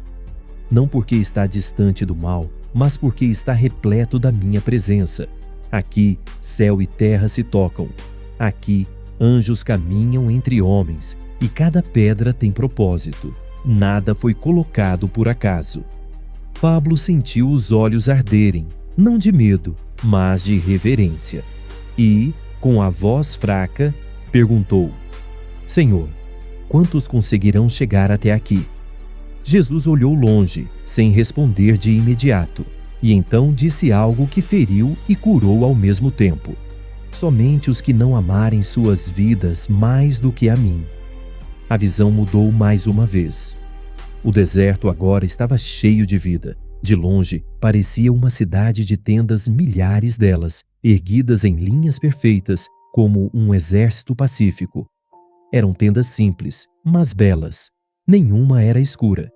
Não porque está distante do mal, mas porque está repleto da minha presença. Aqui, céu e terra se tocam. Aqui, anjos caminham entre homens, e cada pedra tem propósito. Nada foi colocado por acaso. Pablo sentiu os olhos arderem, não de medo, mas de reverência. E, com a voz fraca, perguntou: Senhor, quantos conseguirão chegar até aqui? Jesus olhou longe, sem responder de imediato, e então disse algo que feriu e curou ao mesmo tempo: somente os que não amarem suas vidas mais do que a mim. A visão mudou mais uma vez. O deserto agora estava cheio de vida. De longe, parecia uma cidade de tendas, milhares delas, erguidas em linhas perfeitas, como um exército pacífico. Eram tendas simples, mas belas. Nenhuma era escura.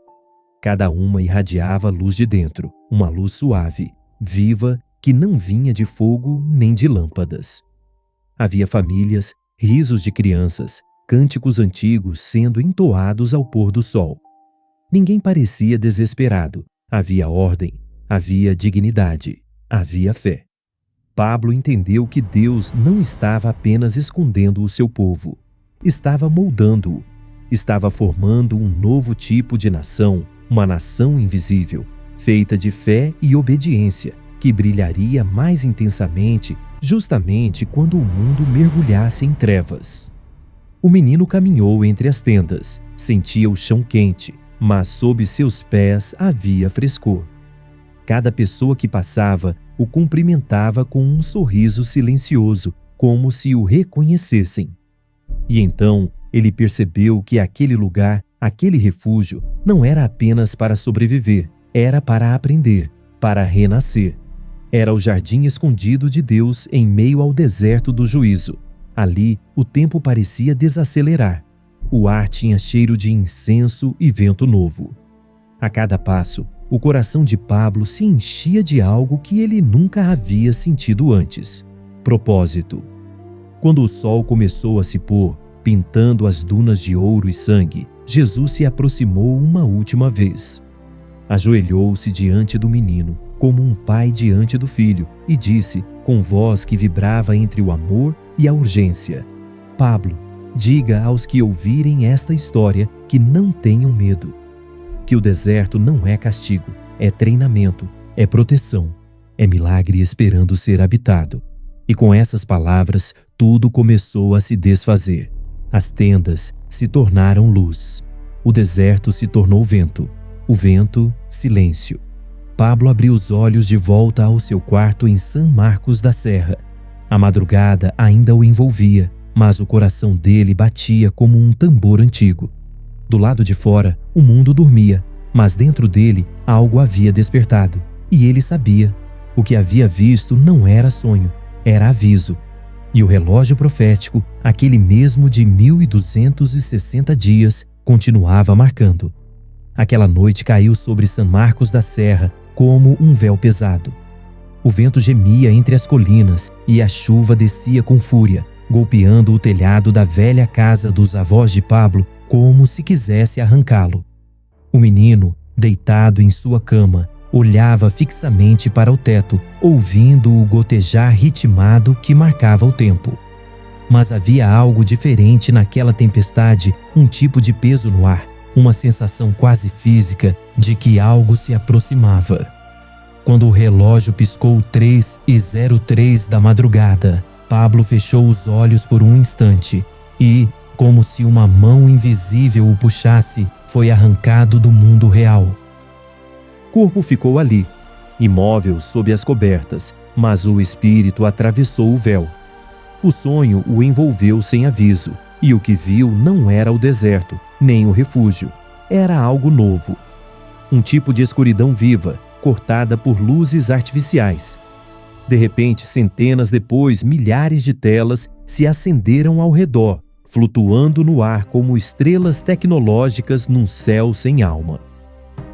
Cada uma irradiava luz de dentro, uma luz suave, viva, que não vinha de fogo nem de lâmpadas. Havia famílias, risos de crianças, cânticos antigos sendo entoados ao pôr do sol. Ninguém parecia desesperado. Havia ordem, havia dignidade, havia fé. Pablo entendeu que Deus não estava apenas escondendo o seu povo. Estava moldando-o. Estava formando um novo tipo de nação, uma nação invisível, feita de fé e obediência, que brilharia mais intensamente justamente quando o mundo mergulhasse em trevas. O menino caminhou entre as tendas, sentia o chão quente, mas sob seus pés havia frescor. Cada pessoa que passava o cumprimentava com um sorriso silencioso, como se o reconhecessem. E então ele percebeu que aquele lugar, aquele refúgio, não era apenas para sobreviver, era para aprender, para renascer. Era o jardim escondido de Deus em meio ao deserto do juízo. Ali, o tempo parecia desacelerar. O ar tinha cheiro de incenso e vento novo. A cada passo, o coração de Pablo se enchia de algo que ele nunca havia sentido antes: propósito. Quando o sol começou a se pôr, pintando as dunas de ouro e sangue, Jesus se aproximou uma última vez. Ajoelhou-se diante do menino, como um pai diante do filho, e disse, com voz que vibrava entre o amor e a urgência: Pablo, diga aos que ouvirem esta história que não tenham medo. Que o deserto não é castigo, é treinamento, é proteção, é milagre esperando ser habitado. E com essas palavras, tudo começou a se desfazer. As tendas se tornaram luz. O deserto se tornou vento. O vento, silêncio. Pablo abriu os olhos de volta ao seu quarto em São Marcos da Serra. A madrugada ainda o envolvia, mas o coração dele batia como um tambor antigo. Do lado de fora, o mundo dormia, mas dentro dele algo havia despertado. E ele sabia. O que havia visto não era sonho, era aviso. E o relógio profético, aquele mesmo de 1260 dias, continuava marcando. Aquela noite caiu sobre São Marcos da Serra como um véu pesado. O vento gemia entre as colinas e a chuva descia com fúria, golpeando o telhado da velha casa dos avós de Pablo como se quisesse arrancá-lo. O menino, deitado em sua cama, olhava fixamente para o teto, ouvindo o gotejar ritmado que marcava o tempo. Mas havia algo diferente naquela tempestade, um tipo de peso no ar, uma sensação quase física de que algo se aproximava. Quando o relógio piscou 3:03 da madrugada, Pablo fechou os olhos por um instante e, como se uma mão invisível o puxasse, foi arrancado do mundo real. O corpo ficou ali, imóvel sob as cobertas, mas o espírito atravessou o véu. O sonho o envolveu sem aviso, e o que viu não era o deserto, nem o refúgio. Era algo novo. Um tipo de escuridão viva, cortada por luzes artificiais. De repente, centenas depois, milhares de telas se acenderam ao redor, flutuando no ar como estrelas tecnológicas num céu sem alma.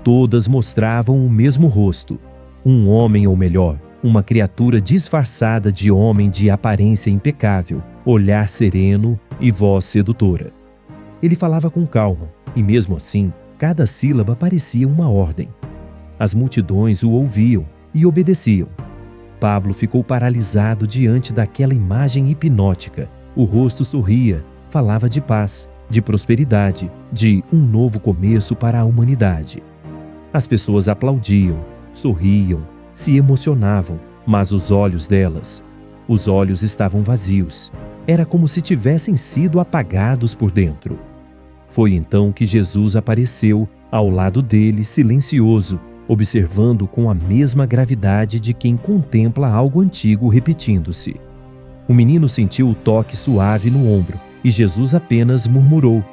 Todas mostravam o mesmo rosto. Um homem, ou melhor, uma criatura disfarçada de homem de aparência impecável, olhar sereno e voz sedutora. Ele falava com calma, e mesmo assim, cada sílaba parecia uma ordem. As multidões o ouviam e obedeciam. Pablo ficou paralisado diante daquela imagem hipnótica. O rosto sorria, falava de paz, de prosperidade, de um novo começo para a humanidade. As pessoas aplaudiam, sorriam, se emocionavam, mas os olhos delas, os olhos estavam vazios. Era como se tivessem sido apagados por dentro. Foi então que Jesus apareceu ao lado dele, silencioso, observando com a mesma gravidade de quem contempla algo antigo repetindo-se. O menino sentiu o toque suave no ombro e Jesus apenas murmurou: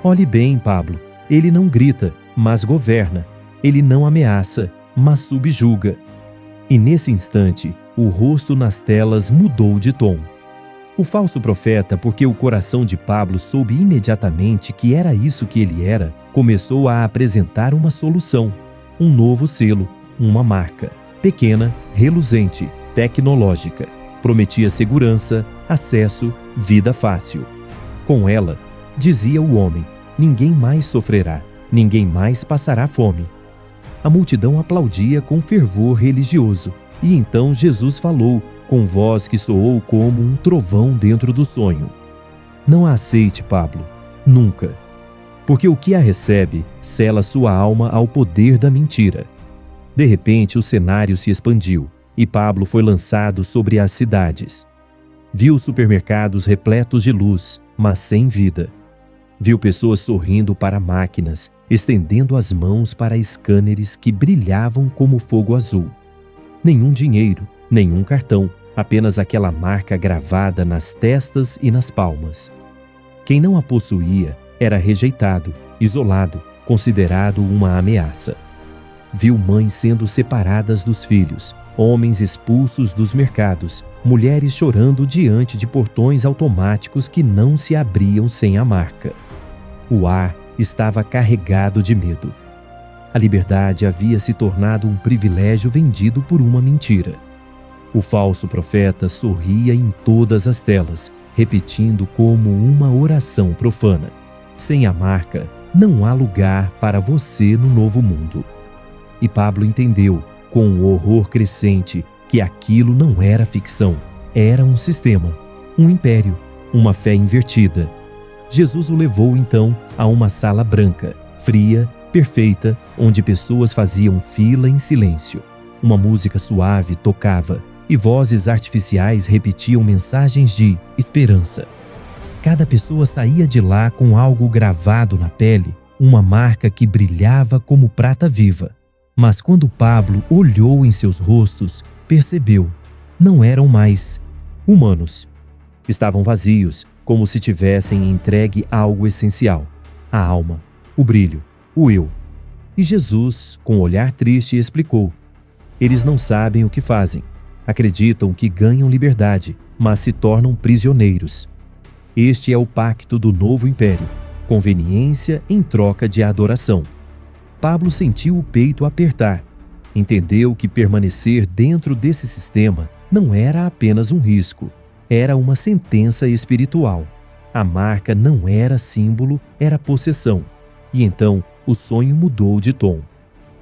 "Olhe bem, Pablo, ele não grita, mas governa. Ele não ameaça, mas subjuga." E nesse instante, o rosto nas telas mudou de tom. O falso profeta, porque o coração de Pablo soube imediatamente que era isso que ele era, começou a apresentar uma solução, um novo selo, uma marca, pequena, reluzente, tecnológica. Prometia segurança, acesso, vida fácil. Com ela, dizia o homem, ninguém mais sofrerá, ninguém mais passará fome. A multidão aplaudia com fervor religioso, e então Jesus falou, com voz que soou como um trovão dentro do sonho: "Não a aceite, Pablo, nunca. Porque o que a recebe, sela sua alma ao poder da mentira." De repente, o cenário se expandiu, e Pablo foi lançado sobre as cidades. Viu supermercados repletos de luz, mas sem vida. Viu pessoas sorrindo para máquinas, estendendo as mãos para scanners que brilhavam como fogo azul. Nenhum dinheiro, nenhum cartão, apenas aquela marca gravada nas testas e nas palmas. Quem não a possuía era rejeitado, isolado, considerado uma ameaça. Viu mães sendo separadas dos filhos, homens expulsos dos mercados, mulheres chorando diante de portões automáticos que não se abriam sem a marca. O ar estava carregado de medo. A liberdade havia se tornado um privilégio vendido por uma mentira. O falso profeta sorria em todas as telas, repetindo como uma oração profana: "Sem a marca, não há lugar para você no novo mundo." E Pablo entendeu, com um horror crescente, que aquilo não era ficção, era um sistema, um império, uma fé invertida. Jesus o levou então a uma sala branca, fria, perfeita, onde pessoas faziam fila em silêncio. Uma música suave tocava e vozes artificiais repetiam mensagens de esperança. Cada pessoa saía de lá com algo gravado na pele, uma marca que brilhava como prata viva. Mas quando Pablo olhou em seus rostos, percebeu: não eram mais humanos. Estavam vazios, como se tivessem entregue algo essencial: a alma, o brilho, o eu. E Jesus, com um olhar triste, explicou: eles não sabem o que fazem. Acreditam que ganham liberdade, mas se tornam prisioneiros. Este é o pacto do novo império: conveniência em troca de adoração. Pablo sentiu o peito apertar. Entendeu que permanecer dentro desse sistema não era apenas um risco, era uma sentença espiritual. A marca não era símbolo, era possessão. E então o sonho mudou de tom.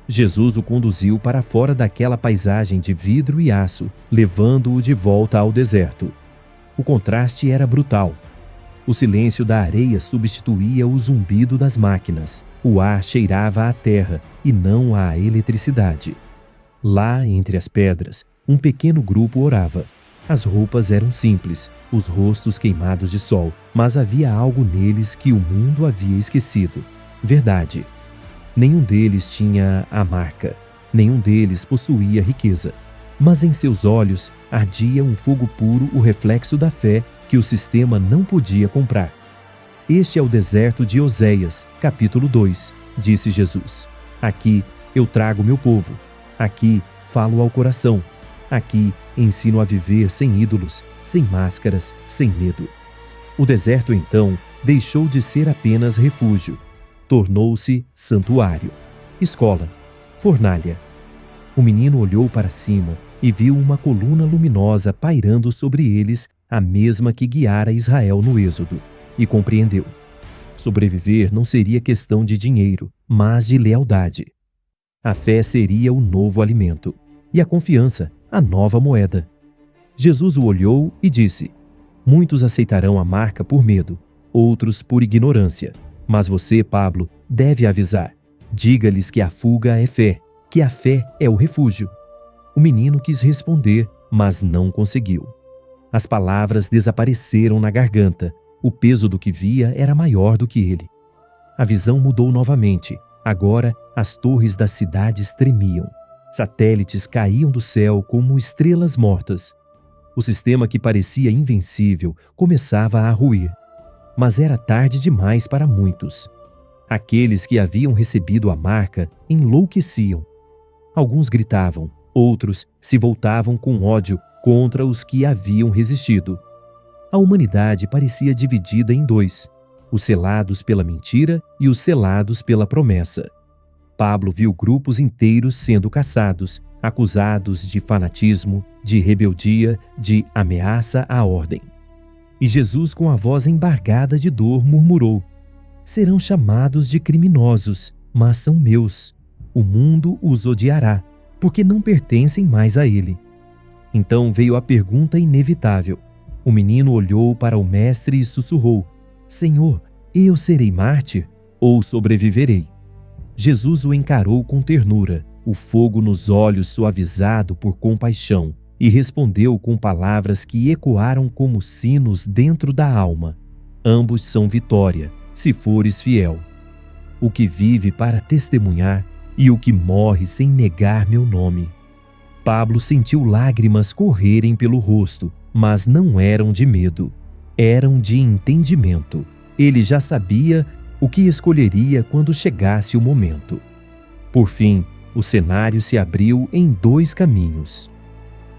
Jesus o conduziu para fora daquela paisagem de vidro e aço, levando-o de volta ao deserto. O contraste era brutal. O silêncio da areia substituía o zumbido das máquinas. O ar cheirava à terra e não à eletricidade. Lá, entre as pedras, um pequeno grupo orava. As roupas eram simples, os rostos queimados de sol, mas havia algo neles que o mundo havia esquecido: verdade. Nenhum deles tinha a marca, nenhum deles possuía riqueza, mas em seus olhos ardia um fogo puro, o reflexo da fé que o sistema não podia comprar. Este é o deserto de Oséias, capítulo 2, disse Jesus. Aqui eu trago meu povo, aqui falo ao coração, aqui ensino a viver sem ídolos, sem máscaras, sem medo. O deserto então deixou de ser apenas refúgio. Tornou-se santuário, escola, fornalha. O menino olhou para cima e viu uma coluna luminosa pairando sobre eles, a mesma que guiara Israel no Êxodo, e compreendeu: sobreviver não seria questão de dinheiro, mas de lealdade. A fé seria o novo alimento, e a confiança, a nova moeda. Jesus o olhou e disse: muitos aceitarão a marca por medo, outros por ignorância. Mas você, Pablo, deve avisar. Diga-lhes que a fuga é fé, que a fé é o refúgio. O menino quis responder, mas não conseguiu. As palavras desapareceram na garganta. O peso do que via era maior do que ele. A visão mudou novamente. Agora, as torres das cidades tremiam. Satélites caíam do céu como estrelas mortas. O sistema que parecia invencível começava a ruir. Mas era tarde demais para muitos. Aqueles que haviam recebido a marca enlouqueciam. Alguns gritavam, outros se voltavam com ódio contra os que haviam resistido. A humanidade parecia dividida em dois: os selados pela mentira e os selados pela promessa. Pablo viu grupos inteiros sendo caçados, acusados de fanatismo, de rebeldia, de ameaça à ordem. E Jesus, com a voz embargada de dor, murmurou: serão chamados de criminosos, mas são meus. O mundo os odiará, porque não pertencem mais a ele. Então veio a pergunta inevitável. O menino olhou para o mestre e sussurrou: Senhor, eu serei mártir ou sobreviverei? Jesus o encarou com ternura, o fogo nos olhos suavizado por compaixão, e respondeu com palavras que ecoaram como sinos dentro da alma: ambos são vitória, se fores fiel. O que vive para testemunhar e o que morre sem negar meu nome. Pablo sentiu lágrimas correrem pelo rosto, mas não eram de medo, eram de entendimento. Ele já sabia o que escolheria quando chegasse o momento. Por fim, o cenário se abriu em dois caminhos.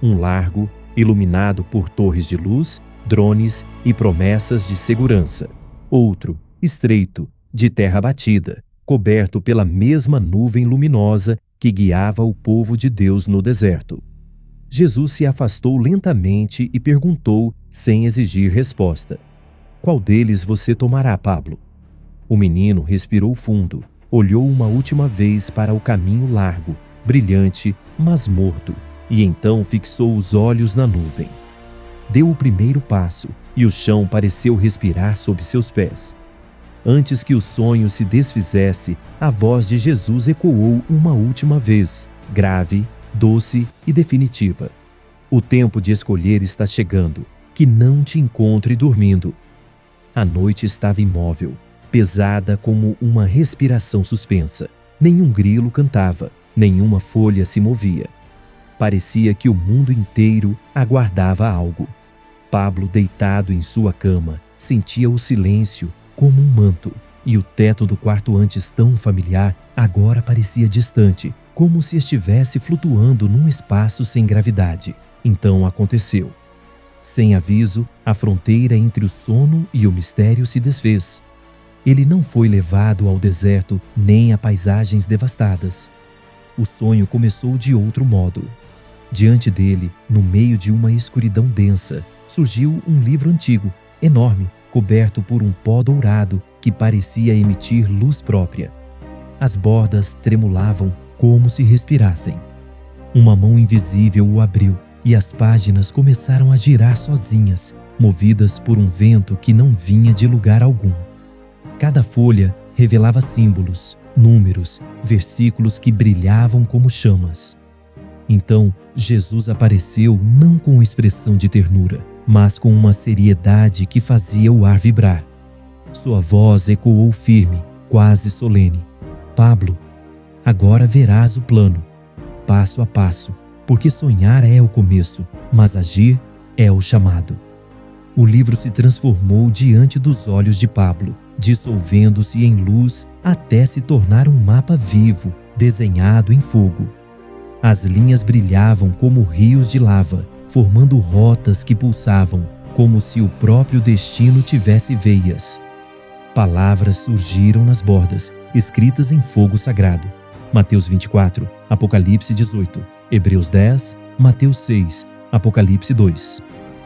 Um largo, iluminado por torres de luz, drones e promessas de segurança. Outro, estreito, de terra batida, coberto pela mesma nuvem luminosa que guiava o povo de Deus no deserto. Jesus se afastou lentamente e perguntou, sem exigir resposta: qual deles você tomará, Pablo? O menino respirou fundo, olhou uma última vez para o caminho largo, brilhante, mas morto, e então fixou os olhos na nuvem. Deu o primeiro passo, e o chão pareceu respirar sob seus pés. Antes que o sonho se desfizesse, a voz de Jesus ecoou uma última vez, grave, doce e definitiva: o tempo de escolher está chegando, que não te encontre dormindo. A noite estava imóvel, pesada como uma respiração suspensa. Nenhum grilo cantava, nenhuma folha se movia. Parecia que o mundo inteiro aguardava algo. Pablo, deitado em sua cama, sentia o silêncio como um manto, e o teto do quarto antes tão familiar agora parecia distante, como se estivesse flutuando num espaço sem gravidade. Então aconteceu. Sem aviso, a fronteira entre o sono e o mistério se desfez. Ele não foi levado ao deserto nem a paisagens devastadas. O sonho começou de outro modo. Diante dele, no meio de uma escuridão densa, surgiu um livro antigo, enorme, coberto por um pó dourado que parecia emitir luz própria. As bordas tremulavam como se respirassem. Uma mão invisível o abriu e as páginas começaram a girar sozinhas, movidas por um vento que não vinha de lugar algum. Cada folha revelava símbolos, números, versículos que brilhavam como chamas. Então, Jesus apareceu não com expressão de ternura, mas com uma seriedade que fazia o ar vibrar. Sua voz ecoou firme, quase solene: Pablo, agora verás o plano, passo a passo, porque sonhar é o começo, mas agir é o chamado. O livro se transformou diante dos olhos de Pablo, dissolvendo-se em luz até se tornar um mapa vivo, desenhado em fogo. As linhas brilhavam como rios de lava, formando rotas que pulsavam, como se o próprio destino tivesse veias. Palavras surgiram nas bordas, escritas em fogo sagrado. Mateus 24, Apocalipse 18, Hebreus 10, Mateus 6, Apocalipse 2.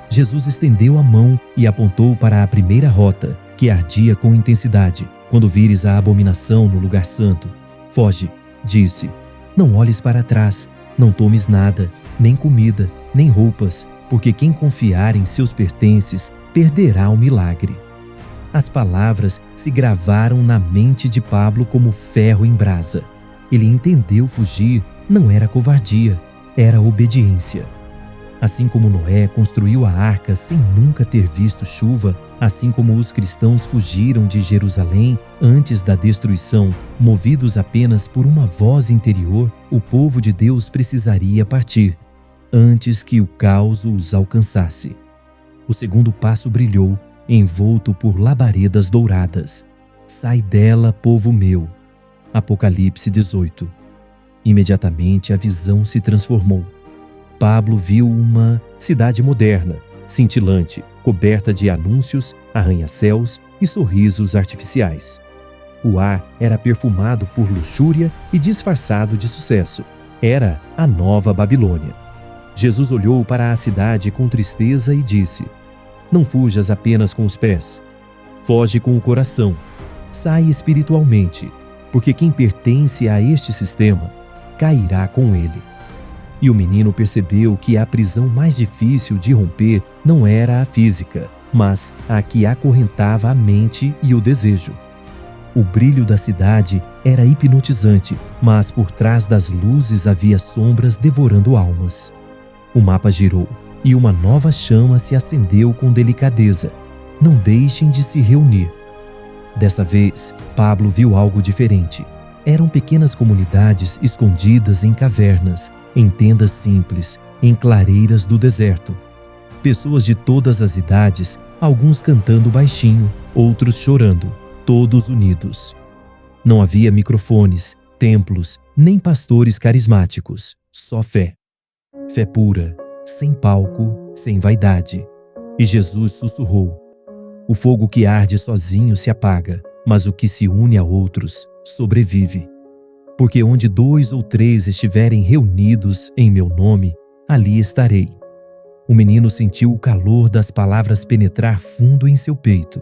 Jesus estendeu a mão e apontou para a primeira rota, que ardia com intensidade. Quando vires a abominação no lugar santo, foge, disse. Não olhes para trás, não tomes nada, nem comida, nem roupas, porque quem confiar em seus pertences perderá o milagre. As palavras se gravaram na mente de Pablo como ferro em brasa. Ele entendeu fugir não era covardia, era obediência. Assim como Noé construiu a arca sem nunca ter visto chuva, assim como os cristãos fugiram de Jerusalém antes da destruição, movidos apenas por uma voz interior, o povo de Deus precisaria partir. antes que o caos os alcançasse. O segundo passo brilhou, envolto por labaredas douradas. Sai dela, povo meu. Apocalipse 18. Imediatamente a visão se transformou. Pablo viu uma cidade moderna, cintilante, coberta de anúncios, arranha-céus e sorrisos artificiais. O ar era perfumado por luxúria e disfarçado de sucesso. Era a Nova Babilônia. Jesus olhou para a cidade com tristeza e disse: Não fujas apenas com os pés. Foge com o coração. Sai espiritualmente, porque quem pertence a este sistema cairá com ele. E o menino percebeu que a prisão mais difícil de romper não era a física, mas a que acorrentava a mente e o desejo. O brilho da cidade era hipnotizante, mas por trás das luzes havia sombras devorando almas. O mapa girou e uma nova chama se acendeu com delicadeza. Não deixem de se reunir. Dessa vez, Pablo viu algo diferente. Eram pequenas comunidades escondidas em cavernas, em tendas simples, em clareiras do deserto. Pessoas de todas as idades, alguns cantando baixinho, outros chorando, todos unidos. Não havia microfones, templos, nem pastores carismáticos, só fé. Fé pura, sem palco, sem vaidade. E Jesus sussurrou: O fogo que arde sozinho se apaga, mas o que se une a outros sobrevive. Porque onde 2 ou 3 estiverem reunidos em meu nome, ali estarei. O menino sentiu o calor das palavras penetrar fundo em seu peito.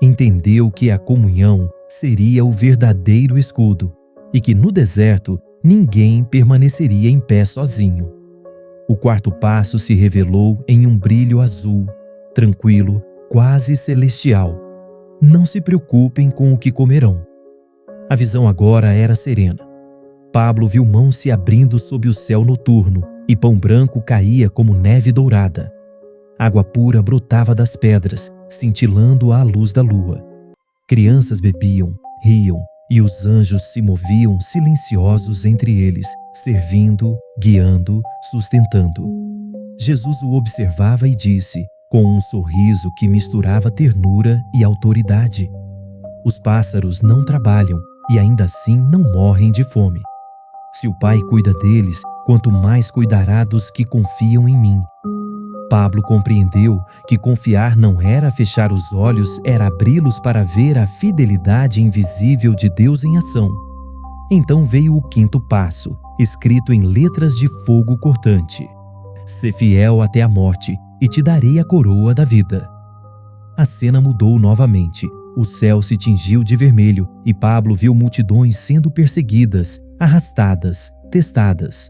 Entendeu que a comunhão seria o verdadeiro escudo e que no deserto ninguém permaneceria em pé sozinho. O quarto passo se revelou em um brilho azul, tranquilo, quase celestial. Não se preocupem com o que comerão. A visão agora era serena. Pablo viu mãos se abrindo sob o céu noturno e pão branco caía como neve dourada. Água pura brotava das pedras, cintilando à luz da lua. Crianças bebiam, riam e os anjos se moviam silenciosos entre eles, servindo, guiando, sustentando. Jesus o observava e disse, com um sorriso que misturava ternura e autoridade: Os pássaros não trabalham e ainda assim não morrem de fome. Se o Pai cuida deles, quanto mais cuidará dos que confiam em mim. Pablo compreendeu que confiar não era fechar os olhos, era abri-los para ver a fidelidade invisível de Deus em ação. Então veio o quinto passo, escrito em letras de fogo cortante: Sê fiel até a morte, e te darei a coroa da vida. A cena mudou novamente. O céu se tingiu de vermelho e Pablo viu multidões sendo perseguidas, arrastadas, testadas.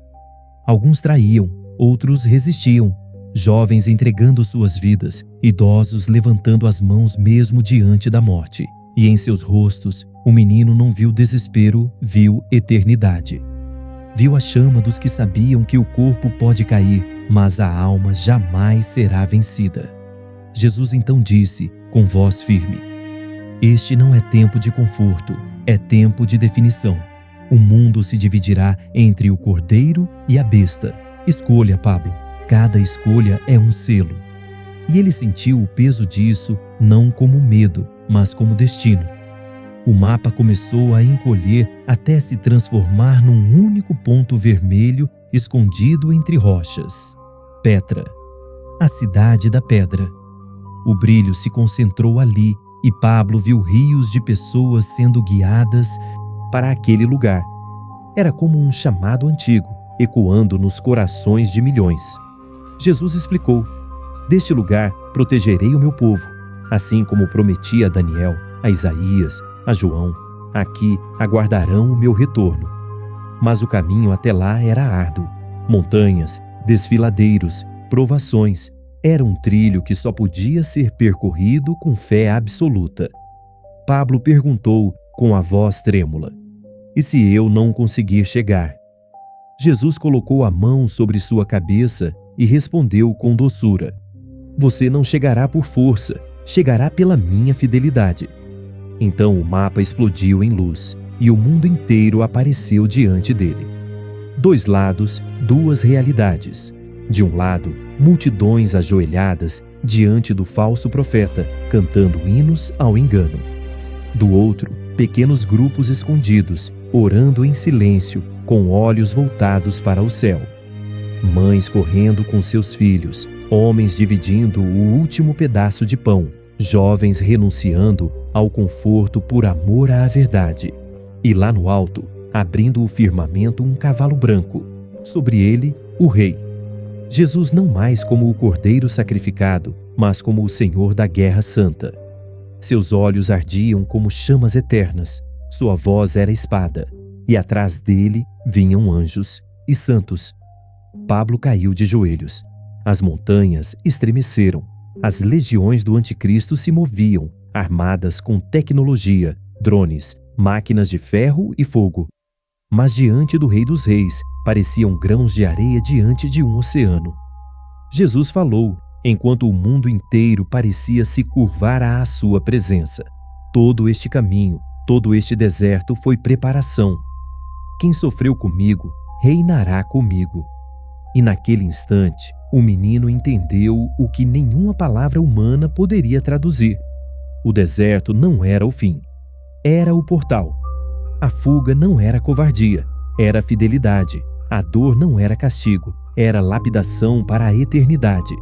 Alguns traíam, outros resistiam, jovens entregando suas vidas, idosos levantando as mãos mesmo diante da morte. E em seus rostos, o menino não viu desespero, viu eternidade. Viu a chama dos que sabiam que o corpo pode cair, mas a alma jamais será vencida. Jesus então disse, com voz firme: Este não é tempo de conforto, é tempo de definição. O mundo se dividirá entre o cordeiro e a besta. Escolha, Pablo. Cada escolha é um selo. E ele sentiu o peso disso não como medo, mas como destino. O mapa começou a encolher até se transformar num único ponto vermelho escondido entre rochas. Petra, a cidade da pedra. O brilho se concentrou ali e Pablo viu rios de pessoas sendo guiadas para aquele lugar. Era como um chamado antigo, ecoando nos corações de milhões. Jesus explicou: Deste lugar protegerei o meu povo, assim como prometi a Daniel, a Isaías, a João. Aqui aguardarão o meu retorno. Mas o caminho até lá era árduo. Montanhas, desfiladeiros, provações. Era um trilho que só podia ser percorrido com fé absoluta. Pablo perguntou com a voz trêmula: E se eu não conseguir chegar? Jesus colocou a mão sobre sua cabeça e respondeu com doçura: Você não chegará por força, chegará pela minha fidelidade. Então o mapa explodiu em luz e o mundo inteiro apareceu diante dele. 2 lados, 2 realidades. De um lado, multidões ajoelhadas diante do falso profeta, cantando hinos ao engano. Do outro, pequenos grupos escondidos, orando em silêncio, com olhos voltados para o céu. Mães correndo com seus filhos, homens dividindo o último pedaço de pão, jovens renunciando ao conforto por amor à verdade. E lá no alto, abrindo o firmamento, um cavalo branco, sobre ele, o rei. Jesus não mais como o cordeiro sacrificado, mas como o Senhor da guerra santa. Seus olhos ardiam como chamas eternas, sua voz era espada, e atrás dele vinham anjos e santos. Pablo caiu de joelhos. As montanhas estremeceram. As legiões do anticristo se moviam, armadas com tecnologia, drones, máquinas de ferro e fogo. Mas diante do Rei dos Reis, pareciam grãos de areia diante de um oceano. Jesus falou, enquanto o mundo inteiro parecia se curvar à sua presença. Todo este caminho, todo este deserto foi preparação. Quem sofreu comigo, reinará comigo. E naquele instante, o menino entendeu o que nenhuma palavra humana poderia traduzir. O deserto não era o fim, era o portal. A fuga não era covardia, era fidelidade. A dor não era castigo, era lapidação para a eternidade.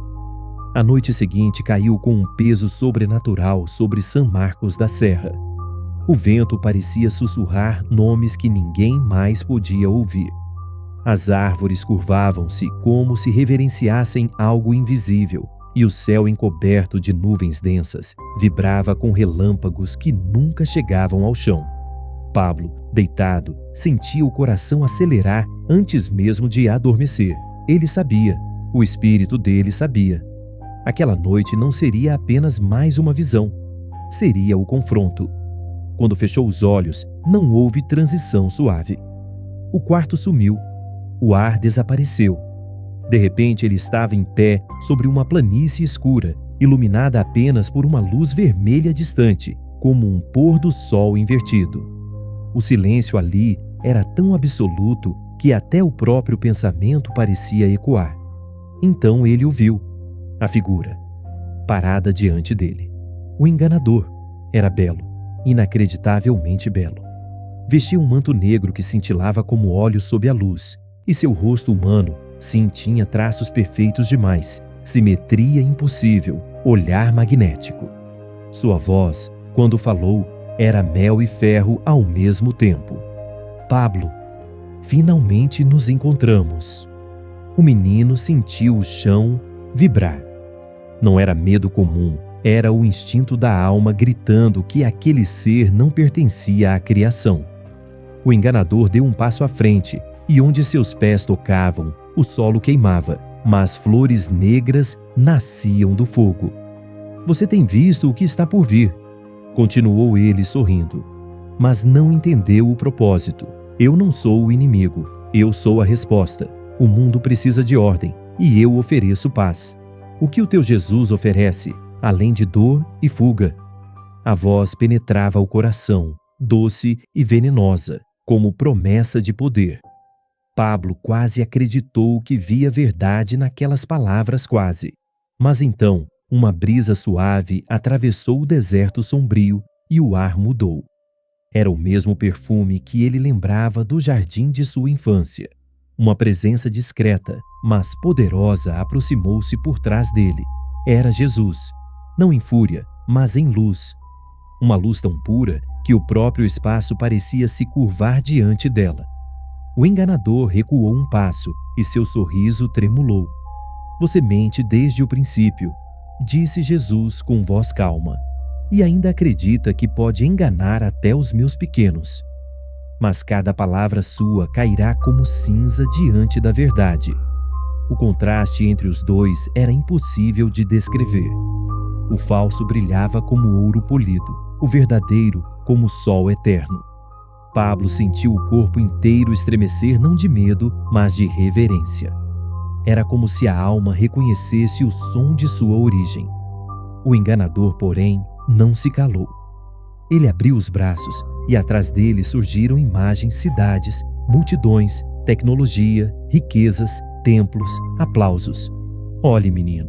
A noite seguinte caiu com um peso sobrenatural sobre São Marcos da Serra. O vento parecia sussurrar nomes que ninguém mais podia ouvir. As árvores curvavam-se como se reverenciassem algo invisível, e o céu encoberto de nuvens densas vibrava com relâmpagos que nunca chegavam ao chão. Pablo, deitado, sentia o coração acelerar antes mesmo de adormecer. Ele sabia, o espírito dele sabia. Aquela noite não seria apenas mais uma visão, seria o confronto. Quando fechou os olhos, não houve transição suave. O quarto sumiu. O ar desapareceu. De repente, ele estava em pé sobre uma planície escura, iluminada apenas por uma luz vermelha distante, como um pôr do sol invertido. O silêncio ali era tão absoluto que até o próprio pensamento parecia ecoar. Então ele o viu, a figura, parada diante dele. O enganador era belo, inacreditavelmente belo. Vestia um manto negro que cintilava como óleo sob a luz, e seu rosto humano, sim, tinha traços perfeitos demais, simetria impossível, olhar magnético. Sua voz, quando falou, era mel e ferro ao mesmo tempo. Pablo, finalmente nos encontramos. O menino sentiu o chão vibrar. Não era medo comum, era o instinto da alma gritando que aquele ser não pertencia à criação. O enganador deu um passo à frente, e onde seus pés tocavam, o solo queimava, mas flores negras nasciam do fogo. Você tem visto o que está por vir, continuou ele sorrindo, mas não entendeu o propósito. Eu não sou o inimigo, eu sou a resposta. O mundo precisa de ordem, e eu ofereço paz. O que o teu Jesus oferece, além de dor e fuga? A voz penetrava o coração, doce e venenosa, como promessa de poder. Pablo quase acreditou que via verdade naquelas palavras quase. Mas então, uma brisa suave atravessou o deserto sombrio e o ar mudou. Era o mesmo perfume que ele lembrava do jardim de sua infância. Uma presença discreta, mas poderosa aproximou-se por trás dele. Era Jesus, não em fúria, mas em luz. Uma luz tão pura que o próprio espaço parecia se curvar diante dela. O enganador recuou um passo e seu sorriso tremulou. Você mente desde o princípio, disse Jesus com voz calma, e ainda acredita que pode enganar até os meus pequenos. Mas cada palavra sua cairá como cinza diante da verdade. O contraste entre os dois era impossível de descrever. O falso brilhava como ouro polido, o verdadeiro como o sol eterno. Pablo sentiu o corpo inteiro estremecer não de medo, mas de reverência. Era como se a alma reconhecesse o som de sua origem. O enganador, porém, não se calou. Ele abriu os braços e atrás dele surgiram imagens, cidades, multidões, tecnologia, riquezas, templos, aplausos. Olhe, menino,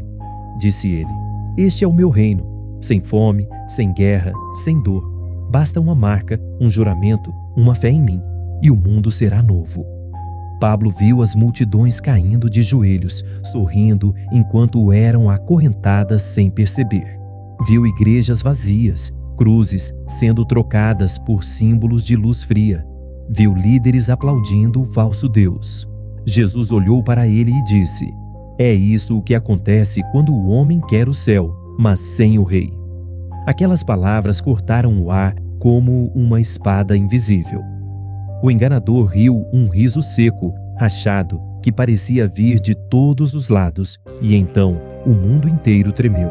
disse ele, este é o meu reino, sem fome, sem guerra, sem dor. Basta uma marca, um juramento, uma fé em mim, e o mundo será novo. Pablo viu as multidões caindo de joelhos, sorrindo enquanto eram acorrentadas sem perceber. Viu igrejas vazias, cruzes sendo trocadas por símbolos de luz fria. Viu líderes aplaudindo o falso Deus. Jesus olhou para ele e disse: é isso o que acontece quando o homem quer o céu, mas sem o rei. Aquelas palavras cortaram o ar como uma espada invisível. O enganador riu um riso seco, rachado, que parecia vir de todos os lados, e então o mundo inteiro tremeu.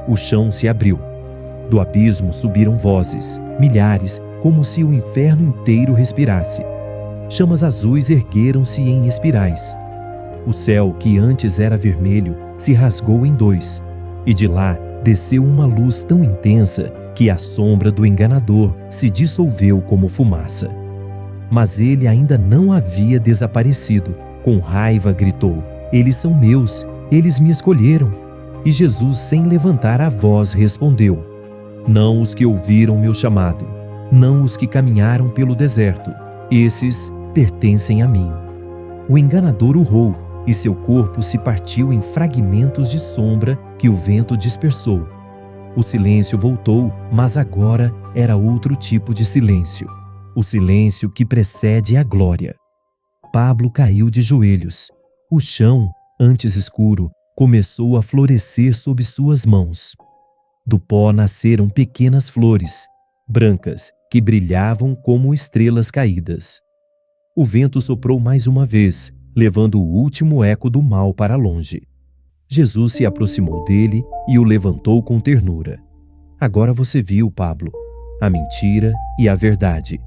O chão se abriu. Do abismo subiram vozes, milhares, como se o inferno inteiro respirasse. Chamas azuis ergueram-se em espirais. O céu, que antes era vermelho, se rasgou em dois, e de lá desceu uma luz tão intensa que a sombra do enganador se dissolveu como fumaça. Mas ele ainda não havia desaparecido. Com raiva gritou: eles são meus, eles me escolheram. E Jesus, sem levantar a voz, respondeu: não os que ouviram meu chamado, não os que caminharam pelo deserto, esses pertencem a mim. O enganador urrou, e seu corpo se partiu em fragmentos de sombra que o vento dispersou. O silêncio voltou, mas agora era outro tipo de silêncio. O silêncio que precede a glória. Pablo caiu de joelhos. O chão, antes escuro, começou a florescer sob suas mãos. Do pó nasceram pequenas flores, brancas, que brilhavam como estrelas caídas. O vento soprou mais uma vez, levando o último eco do mal para longe. Jesus se aproximou dele e o levantou com ternura. Agora você viu, Pablo, a mentira e a verdade,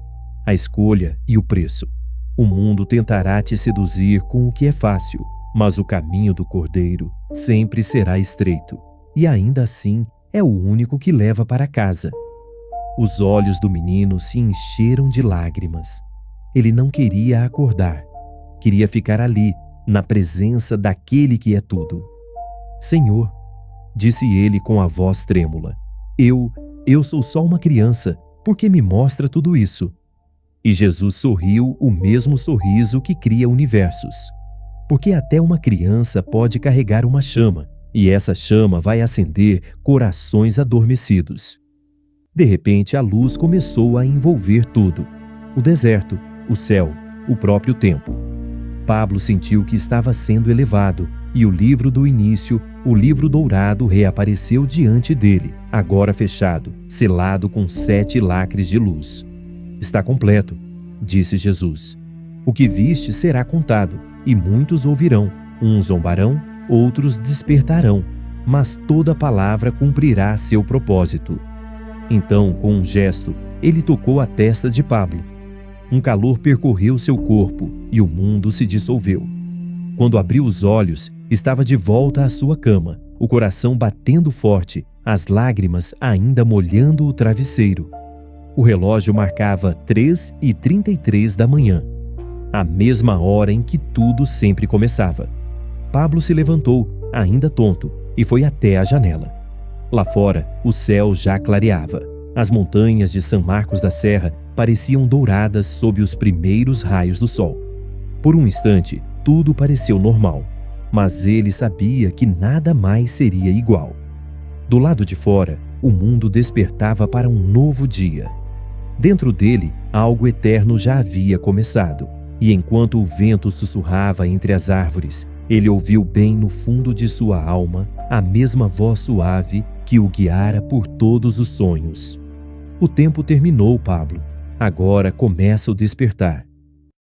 a escolha e o preço. O mundo tentará te seduzir com o que é fácil, mas o caminho do Cordeiro sempre será estreito, e ainda assim é o único que leva para casa. Os olhos do menino se encheram de lágrimas. Ele não queria acordar. Queria ficar ali, na presença daquele que é tudo. Senhor, disse ele com a voz trêmula, eu sou só uma criança, por que me mostra tudo isso? E Jesus sorriu o mesmo sorriso que cria universos. Porque até uma criança pode carregar uma chama, e essa chama vai acender corações adormecidos. De repente, a luz começou a envolver tudo: o deserto, o céu, o próprio tempo. Pablo sentiu que estava sendo elevado, e o livro do início, o livro dourado, reapareceu diante dele, agora fechado, selado com 7 lacres de luz. Está completo, disse Jesus. O que viste será contado, e muitos ouvirão, uns zombarão, outros despertarão, mas toda palavra cumprirá seu propósito. Então, com um gesto, ele tocou a testa de Pablo. Um calor percorreu seu corpo e o mundo se dissolveu. Quando abriu os olhos, estava de volta à sua cama, o coração batendo forte, as lágrimas ainda molhando o travesseiro. O relógio marcava 3h33 da manhã, a mesma hora em que tudo sempre começava. Pablo se levantou, ainda tonto, e foi até a janela. Lá fora, o céu já clareava. As montanhas de São Marcos da Serra pareciam douradas sob os primeiros raios do sol. Por um instante, tudo pareceu normal, mas ele sabia que nada mais seria igual. Do lado de fora, o mundo despertava para um novo dia. Dentro dele, algo eterno já havia começado, e enquanto o vento sussurrava entre as árvores, ele ouviu bem no fundo de sua alma a mesma voz suave que o guiara por todos os sonhos. O tempo terminou, Pablo. Agora começa o despertar.